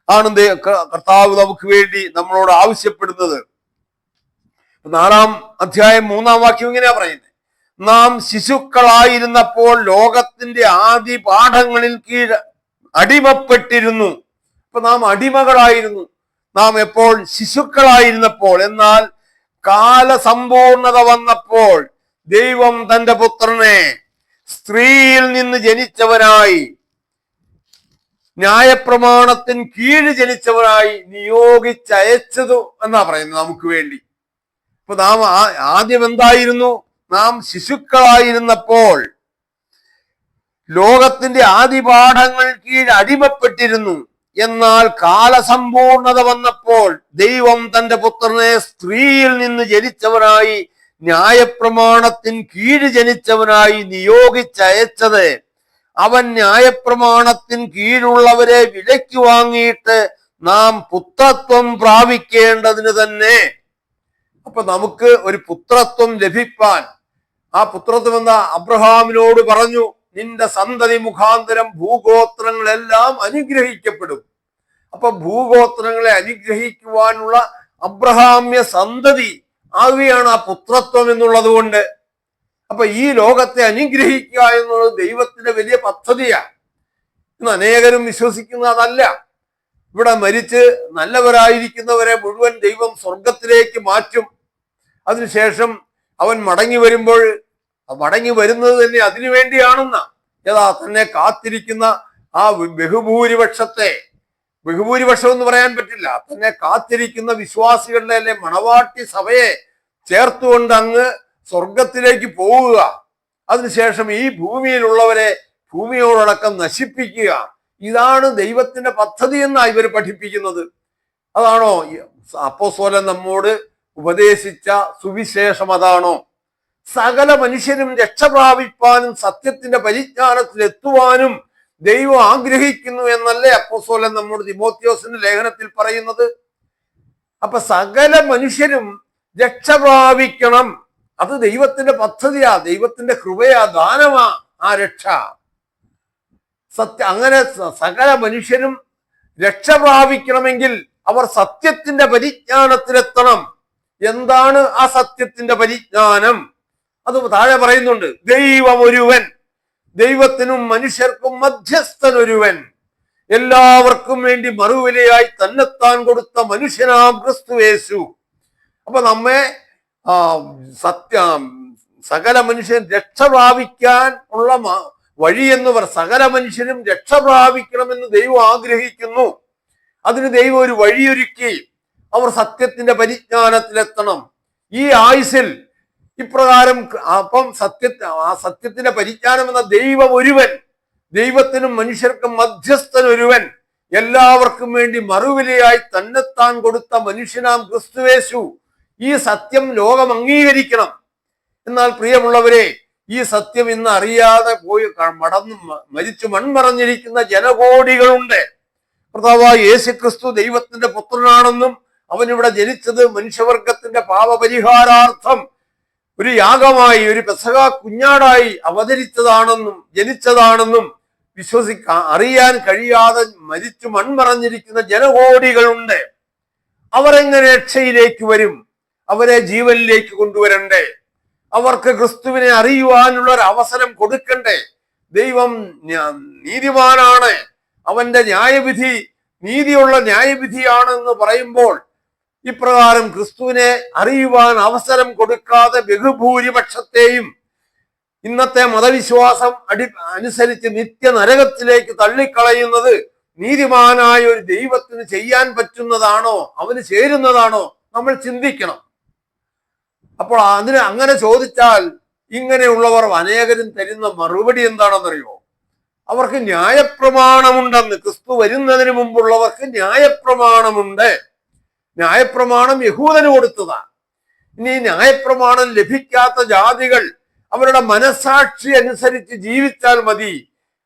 ആണ് കർത്താവ് നമുക്ക് വേണ്ടി നമ്മളോട് ആവശ്യപ്പെടുന്നത്. 4-ാം അധ്യായം 3-ാം വാക്യം ഇങ്ങനെയാ പറയുന്നത്: നാം ശിശുക്കളായിരുന്നപ്പോൾ ലോകത്തിന്റെ ആദി പാഠങ്ങളിൽ കീഴ് അടിമപ്പെട്ടിരുന്നു. അപ്പൊ നാം അടിമകളായിരുന്നു. നാം എപ്പോൾ? ശിശുക്കളായിരുന്നപ്പോൾ. എന്നാൽ കാലസമ്പൂർണത വന്നപ്പോൾ ദൈവം തന്റെ പുത്രനെ സ്ത്രീയിൽ നിന്ന് ജനിച്ചവനായി, ന്യായപ്രമാണത്തിന് കീഴ് ജനിച്ചവനായി നിയോഗിച്ചയച്ചതു എന്നാ പറയുന്നത് നമുക്ക് വേണ്ടി. അപ്പൊ നാം ആദ്യം എന്തായിരുന്നു? നാം ശിശുക്കളായിരുന്നപ്പോൾ ലോകത്തിന്റെ ആദിപാഠങ്ങൾ കീഴ് അടിമപ്പെട്ടിരുന്നു. എന്നാൽ കാലസമ്പൂർണത വന്നപ്പോൾ ദൈവം തന്റെ പുത്രനെ സ്ത്രീയിൽ നിന്ന് ജനിച്ചവനായി, ന്യായപ്രമാണത്തിന് കീഴ് ജനിച്ചവനായി നിയോഗിച്ചയച്ചത് അവൻ ന്യായപ്രമാണത്തിന് കീഴുള്ളവരെ വിലയ്ക്ക് വാങ്ങിയിട്ട് നാം പുത്രത്വം പ്രാപിക്കേണ്ടതിന് തന്നെ. അപ്പൊ നമുക്ക് ഒരു പുത്രത്വം ലഭിപ്പാൻ, ആ പുത്രത്വം എന്താ? അബ്രഹാമിനോട് പറഞ്ഞു, നിന്റെ സന്തതി മുഖാന്തരം ഭൂഗോത്രങ്ങളെല്ലാം അനുഗ്രഹിക്കപ്പെടും. അപ്പൊ ഭൂഗോത്രങ്ങളെ അനുഗ്രഹിക്കുവാനുള്ള അബ്രഹാമ്യ സന്തതി ആവുകയാണ് ആ പുത്രത്വം എന്നുള്ളത് കൊണ്ട്. അപ്പൊ ഈ ലോകത്തെ അനുഗ്രഹിക്കുക എന്നുള്ളത് ദൈവത്തിന്റെ വലിയ പദ്ധതിയാണ്. ഇന്ന് അനേകരും വിശ്വസിക്കുന്ന അതല്ല. ഇവിടെ മരിച്ച് നല്ലവരായിരിക്കുന്നവരെ മുഴുവൻ ദൈവം സ്വർഗത്തിലേക്ക് മാറ്റും. അതിനുശേഷം അവൻ മടങ്ങി വരുന്നത് തന്നെ അതിനു വേണ്ടിയാണെന്ന തന്നെ കാത്തിരിക്കുന്ന ആ ബഹുഭൂരിപക്ഷം എന്ന് പറയാൻ പറ്റില്ല, തന്നെ കാത്തിരിക്കുന്ന വിശ്വാസികളുടെ അല്ലെ മണവാട്ടി സഭയെ ചേർത്തുകൊണ്ട് അങ്ങ് സ്വർഗത്തിലേക്ക് പോവുക. അതിനുശേഷം ഈ ഭൂമിയിലുള്ളവരെ ഭൂമിയോടക്കം നശിപ്പിക്കുക. ഇതാണ് ദൈവത്തിന്റെ പദ്ധതി എന്നാണ് ഇവർ പഠിപ്പിക്കുന്നത്. അതാണോ അപ്പോസ്തലൻ നമ്മോട് ഉപദേശിച്ച സുവിശേഷം അതാണോ? സകല മനുഷ്യരും രക്ഷ പ്രാപിപ്പാനും സത്യത്തിന്റെ പരിജ്ഞാനത്തിൽ എത്തുവാനും ദൈവം ആഗ്രഹിക്കുന്നു എന്നല്ലേ അപ്പോസ്തലൻ നമ്മോട് തിമോഥെയോസിന്റെ ലേഖനത്തിൽ പറയുന്നത്? അപ്പൊ സകല മനുഷ്യരും രക്ഷ പ്രാപിക്കണം. അത് ദൈവത്തിന്റെ പദ്ധതിയാ, ദൈവത്തിന്റെ കൃപയാ, ദാനമാ ആ രക്ഷ. അങ്ങനെ സകല മനുഷ്യരും രക്ഷ പ്രാപിക്കണമെങ്കിൽ അവർ സത്യത്തിന്റെ പരിജ്ഞാനത്തിലെത്തണം. എന്താണ് ആ സത്യത്തിന്റെ പരിജ്ഞാനം? അത് താഴെ പറയുന്നുണ്ട്. ദൈവം ഒരുവൻ, ദൈവത്തിനും മനുഷ്യർക്കും മധ്യസ്ഥൻ ഒരുവൻ, എല്ലാവർക്കും വേണ്ടി മറുവിലയായി തന്നെത്താൻ കൊടുത്ത മനുഷ്യനാം ക്രിസ്തുയേശു. അപ്പൊ നമ്മെ സകല മനുഷ്യൻ രക്ഷ പ്രാപിക്കാൻ ഉള്ള വഴി എന്ന് സകല മനുഷ്യരും രക്ഷ പ്രാപിക്കണമെന്ന് ദൈവം ആഗ്രഹിക്കുന്നു. അതിന് ദൈവം ഒരു വഴിയൊരുക്കി. അവർ സത്യത്തിന്റെ പരിജ്ഞാനത്തിലെത്തണം. ഈ ആയുസിൽ ഇപ്രകാരം അപ്പം സത്യത്തിന്റെ പരിജ്ഞാനം എന്ന ദൈവം ഒരുവൻ, ദൈവത്തിനും മനുഷ്യർക്കും മധ്യസ്ഥൻ ഒരുവൻ, എല്ലാവർക്കും വേണ്ടി മറുവിലയായി തന്നെത്താൻ കൊടുത്ത മനുഷ്യനാം ക്രിസ്തുയേശു. ഈ സത്യം ലോകം അംഗീകരിക്കണം. എന്നാൽ പ്രിയമുള്ളവരെ, ഈ സത്യം ഇന്ന് അറിയാതെ പോയി മരിച്ചു മൺമറഞ്ഞിരിക്കുന്ന ജനകോടികളുണ്ട്. കർത്താവായ യേശുക്രിസ്തു ദൈവത്തിന്റെ പുത്രനാണെന്നും അവനിവിടെ ജനിച്ചത് മനുഷ്യവർഗത്തിന്റെ പാപപരിഹാരാർത്ഥം ഒരു യാഗമായി, ഒരു പെസഹ കുഞ്ഞാടായി അവതരിച്ചതാണെന്നും ജനിച്ചതാണെന്നും അറിയാൻ കഴിയാതെ മരിച്ചു മൺമറഞ്ഞിരിക്കുന്ന ജനകോടികളുണ്ട്. അവരെങ്ങനെ രക്ഷയിലേക്ക് വരും? അവരെ ജീവനിലേക്ക് കൊണ്ടുവരണ്ടേ? അവർക്ക് ക്രിസ്തുവിനെ അറിയുവാനുള്ള ഒരു അവസരം കൊടുക്കണ്ടേ? ദൈവം നീതിമാനാണ്, അവന്റെ ന്യായവിധി നീതിയുള്ള ന്യായവിധിയാണെന്ന് പറയുമ്പോൾ ഇപ്രകാരം ക്രിസ്തുവിനെ അറിയുവാൻ അവസരം കൊടുക്കാതെ ബഹുഭൂരിപക്ഷത്തെയും ഇന്നത്തെ മതവിശ്വാസം അനുസരിച്ച് നിത്യ നരകത്തിലേക്ക് തള്ളിക്കളയുന്നത് നീതിമാനായ ഒരു ദൈവത്തിന് ചെയ്യാൻ പറ്റുന്നതാണോ? അവന് ചേരുന്നതാണോ? നമ്മൾ ചിന്തിക്കണം. അപ്പോൾ അങ്ങനെ ചോദിച്ചാൽ ഇങ്ങനെയുള്ളവർ അനേകരും തരുന്ന മറുപടി എന്താണെന്നറിയോ? അവർക്ക് ന്യായപ്രമാണമുണ്ടെന്ന്. ക്രിസ്തു വരുന്നതിന് മുമ്പുള്ളവർക്ക് ന്യായപ്രമാണമുണ്ട്. ന്യായപ്രമാണം യഹൂദന് കൊടുത്തതാണ്. ഇനി ന്യായപ്രമാണം ലഭിക്കാത്ത ജാതികൾ അവരുടെ മനസാക്ഷി അനുസരിച്ച് ജീവിച്ചാൽ മതി,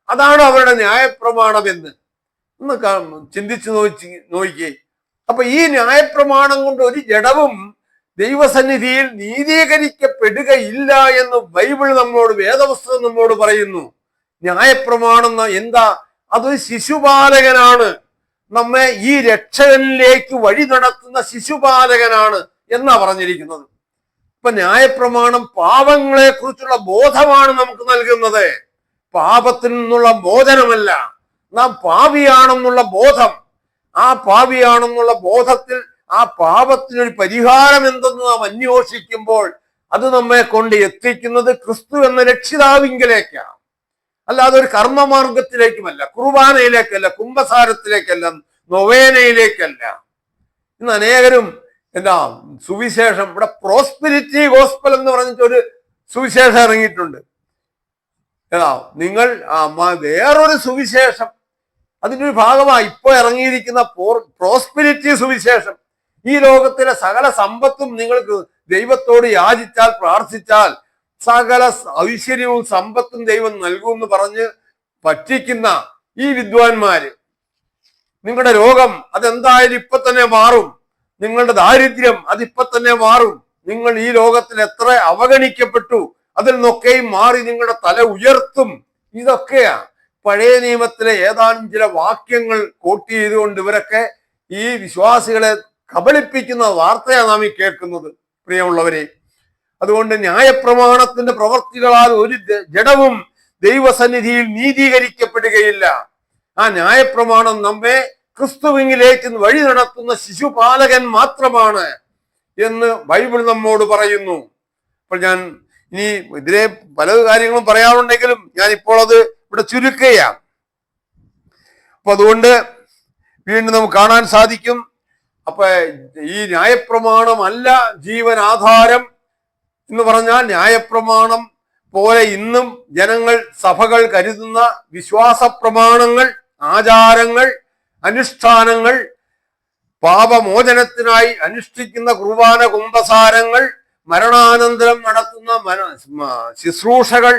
അതാണ് അവരുടെ ന്യായപ്രമാണം എന്ന് ഒന്ന് ചിന്തിച്ചു നോക്കിയേ. അപ്പൊ ഈ ന്യായപ്രമാണം കൊണ്ട് ഒരു ജഡവും ദൈവസന്നിധിയിൽ നീതീകരിക്കപ്പെടുകയില്ല എന്ന് ബൈബിൾ നമ്മോട്, വേദപുസ്തകം നമ്മോട് പറയുന്നു. ന്യായപ്രമാണം എന്താ? അതൊരു ശിശുപാലകനാണ്, നമ്മെ ഈ രക്ഷകനിലേക്ക് വഴി നടത്തുന്ന ശിശുപാലകനാണ് എന്നാ പറഞ്ഞിരിക്കുന്നത്. ഇപ്പൊ ന്യായപ്രമാണം പാപങ്ങളെ കുറിച്ചുള്ള ബോധമാണ് നമുക്ക് നൽകുന്നത്, പാപത്തിൽ നിന്നുള്ള മോചനമല്ല. നാം പാപിയാണെന്നുള്ള ബോധം, ആ പാപിയാണെന്നുള്ള ബോധത്തിൽ ആ പാപത്തിനൊരു പരിഹാരം എന്തെന്ന് നാം അന്വേഷിക്കുമ്പോൾ അത് നമ്മെ കൊണ്ട് എത്തിക്കുന്നത് ക്രിസ്തു എന്ന രക്ഷിതാവിങ്കലേക്കാണ്. അല്ലാതെ ഒരു കർമ്മമാർഗത്തിലേക്കുമല്ല, കുർബാനയിലേക്കല്ല, കുംഭസാരത്തിലേക്കല്ല, നൊവേനയിലേക്കല്ല. ഇന്ന് അനേകരും സുവിശേഷം, ഇവിടെ പ്രോസ്പെരിറ്റി ഗോസ്പൽ എന്ന് പറഞ്ഞിട്ട് ഒരു സുവിശേഷം ഇറങ്ങിയിട്ടുണ്ട്. നിങ്ങൾ വേറൊരു സുവിശേഷം അതിൻ്റെ ഒരു ഭാഗമായി ഇപ്പോൾ ഇറങ്ങിയിരിക്കുന്ന പ്രോസ്പെരിറ്റി സുവിശേഷം. ഈ ലോകത്തിലെ സകല സമ്പത്തും നിങ്ങൾക്ക് ദൈവത്തോട് യാചിച്ചാൽ, പ്രാർത്ഥിച്ചാൽ സകല ഐശ്വര്യവും സമ്പത്തും ദൈവം നൽകുമെന്ന് പറഞ്ഞ് പറ്റിക്കുന്ന ഈ വിദ്വാൻമാര്, നിങ്ങളുടെ രോഗം അതെന്തായാലും ഇപ്പൊ തന്നെ മാറും, നിങ്ങളുടെ ദാരിദ്ര്യം അതിപ്പോ തന്നെ മാറും, നിങ്ങൾ ഈ ലോകത്തിൽ എത്ര അവഗണിക്കപ്പെട്ടു അതിൽ നിന്നൊക്കെയും മാറി നിങ്ങളുടെ തല ഉയർത്തും, ഇതൊക്കെയാ പഴയ നിയമത്തിലെ ഏതാനും ചില വാക്യങ്ങൾ കോട്ട് ചെയ്തുകൊണ്ട് ഇവരൊക്കെ ഈ വിശ്വാസികളെ കബളിപ്പിക്കുന്ന വാർത്തയാണ് നാം ഈ കേൾക്കുന്നത്. പ്രിയമുള്ളവരെ, അതുകൊണ്ട് ന്യായപ്രമാണത്തിന്റെ പ്രവർത്തികളാൽ ഒരു ജഡവും ദൈവസന്നിധിയിൽ നീതീകരിക്കപ്പെടുകയില്ല. ആ ന്യായപ്രമാണം നമ്മെ ക്രിസ്തുവിലേക്ക് വഴി നടത്തുന്ന ശിശുപാലകൻ മാത്രമാണ് എന്ന് ബൈബിൾ നമ്മോട് പറയുന്നു. അപ്പോൾ ഞാൻ ഇനി ഇതിലെ പല കാര്യങ്ങളും പറയാറുണ്ടെങ്കിലും ഞാൻ ഇപ്പോൾ അത് ഇവിടെ ചുരുക്കുകയാണ്. അപ്പൊ അതുകൊണ്ട് വീണ്ടും നമുക്ക് കാണാൻ സാധിക്കും, അപ്പൊ ഈ ന്യായപ്രമാണമല്ല ജീവൻ ആധാരം എന്ന് പറഞ്ഞാൽ ന്യായപ്രമാണം പോലെ ഇന്നും ജനങ്ങൾ, സഭകൾ കരുതുന്ന വിശ്വാസ പ്രമാണങ്ങൾ, ആചാരങ്ങൾ, അനുഷ്ഠാനങ്ങൾ പാപമോചനത്തിനായി അനുഷ്ഠിക്കുന്ന കുർബാന, കുമ്പസാരങ്ങൾ, മരണാനന്തരം നടത്തുന്ന ശുശ്രൂഷകൾ,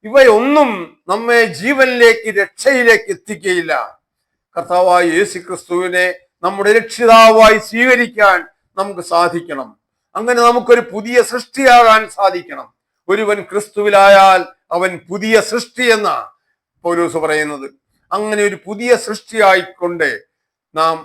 ഇവയൊന്നും നമ്മെ ജീവനിലേക്ക്, രക്ഷയിലേക്ക് എത്തിക്കുകയില്ല. കർത്താവായ യേശുക്രിസ്തുവിനെ നമ്മുടെ രക്ഷിതാവായി സ്വീകരിക്കാൻ നമുക്ക് സാധിക്കണം. അങ്ങനെ നമുക്കൊരു പുതിയ സൃഷ്ടിയാകാൻ സാധിക്കണം. ഒരുവൻ ക്രിസ്തുവിലായാൽ അവൻ പുതിയ സൃഷ്ടി എന്നാ പൗലോസ് പറയുന്നത്. അങ്ങനെ ഒരു പുതിയ സൃഷ്ടിയായിക്കൊണ്ട് നാം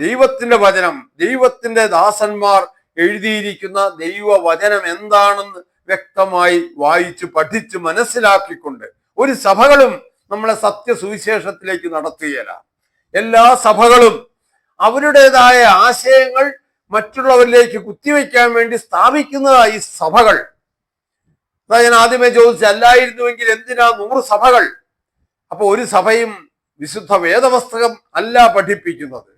ദൈവത്തിന്റെ വചനം, ദൈവത്തിന്റെ ദാസന്മാർ എഴുതിയിരിക്കുന്ന ദൈവവചനം എന്താണെന്ന് വ്യക്തമായി വായിച്ച് പഠിച്ച് മനസ്സിലാക്കിക്കൊണ്ട്, ഒരു സഭകളും നമ്മളെ സത്യസുവിശേഷത്തിലേക്ക് നടത്തുകയില്ല. എല്ലാ സഭകളും അവരുടേതായ ആശയങ്ങൾ മറ്റുള്ളവരിലേക്ക് കുത്തിവെക്കാൻ വേണ്ടി സ്ഥാപിക്കുന്നതായി സഭകൾ. അതാ ഞാൻ ആദ്യമേ ചോദിച്ചു, അല്ലായിരുന്നുവെങ്കിൽ എന്തിനാ 100 സഭകൾ? അപ്പൊ ഒരു സഭയും വിശുദ്ധ വേദപുസ്തകം അല്ല പഠിപ്പിക്കുന്നത്.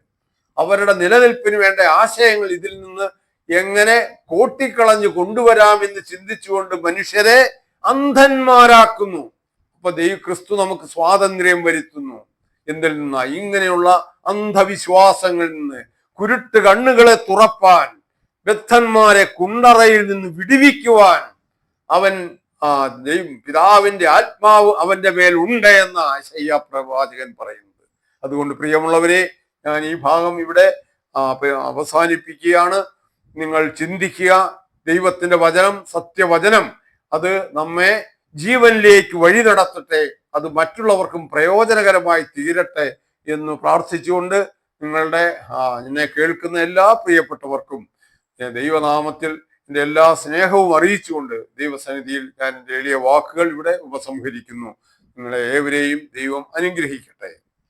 അവരുടെ നിലനിൽപ്പിന് വേണ്ട ആശയങ്ങൾ ഇതിൽ നിന്ന് എങ്ങനെ കോട്ടിക്കളഞ്ഞു കൊണ്ടുവരാമെന്ന് ചിന്തിച്ചുകൊണ്ട് മനുഷ്യരെ അന്ധന്മാരാക്കുന്നു. അപ്പൊ ക്രിസ്തു നമുക്ക് സ്വാതന്ത്ര്യം വരുത്തുന്നു. എന്തിൽ നിന്നാ? ഇങ്ങനെയുള്ള അന്ധവിശ്വാസങ്ങളിൽ നിന്ന് കുരുട്ട് കണ്ണുകളെ തുറപ്പാൻ, ബദ്ധന്മാരെ കുണ്ടറയിൽ നിന്ന് വിടുവിക്കുവാൻ അവൻ പിതാവിന്റെ ആത്മാവ് അവന്റെ മേൽ ഉണ്ട് എന്ന യെശയ്യാ പ്രവാചകൻ പറയുന്നത്. അതുകൊണ്ട് പ്രിയമുള്ളവരെ, ഞാൻ ഈ ഭാഗം ഇവിടെ അവസാനിപ്പിക്കുകയാണ്. നിങ്ങൾ ചിന്തിക്കുക. ദൈവത്തിന്റെ വചനം, സത്യവചനം, അത് നമ്മെ ജീവനിലേക്ക് വഴി നടത്തട്ടെ, അത് മറ്റുള്ളവർക്കും പ്രയോജനകരമായി തീരട്ടെ എന്ന് പ്രാർത്ഥിച്ചുകൊണ്ട് നിങ്ങളുടെ എന്നെ കേൾക്കുന്ന എല്ലാ പ്രിയപ്പെട്ടവർക്കും ദൈവനാമത്തിൽ എൻ്റെ എല്ലാ സ്നേഹവും അറിയിച്ചുകൊണ്ട് ദൈവസന്നിധിയിൽ ഞാൻ എൻ്റെ എളിയ വാക്കുകൾ ഇവിടെ ഉപസംഹരിക്കുന്നു. നിങ്ങളെ ഏവരെയും ദൈവം അനുഗ്രഹിക്കട്ടെ.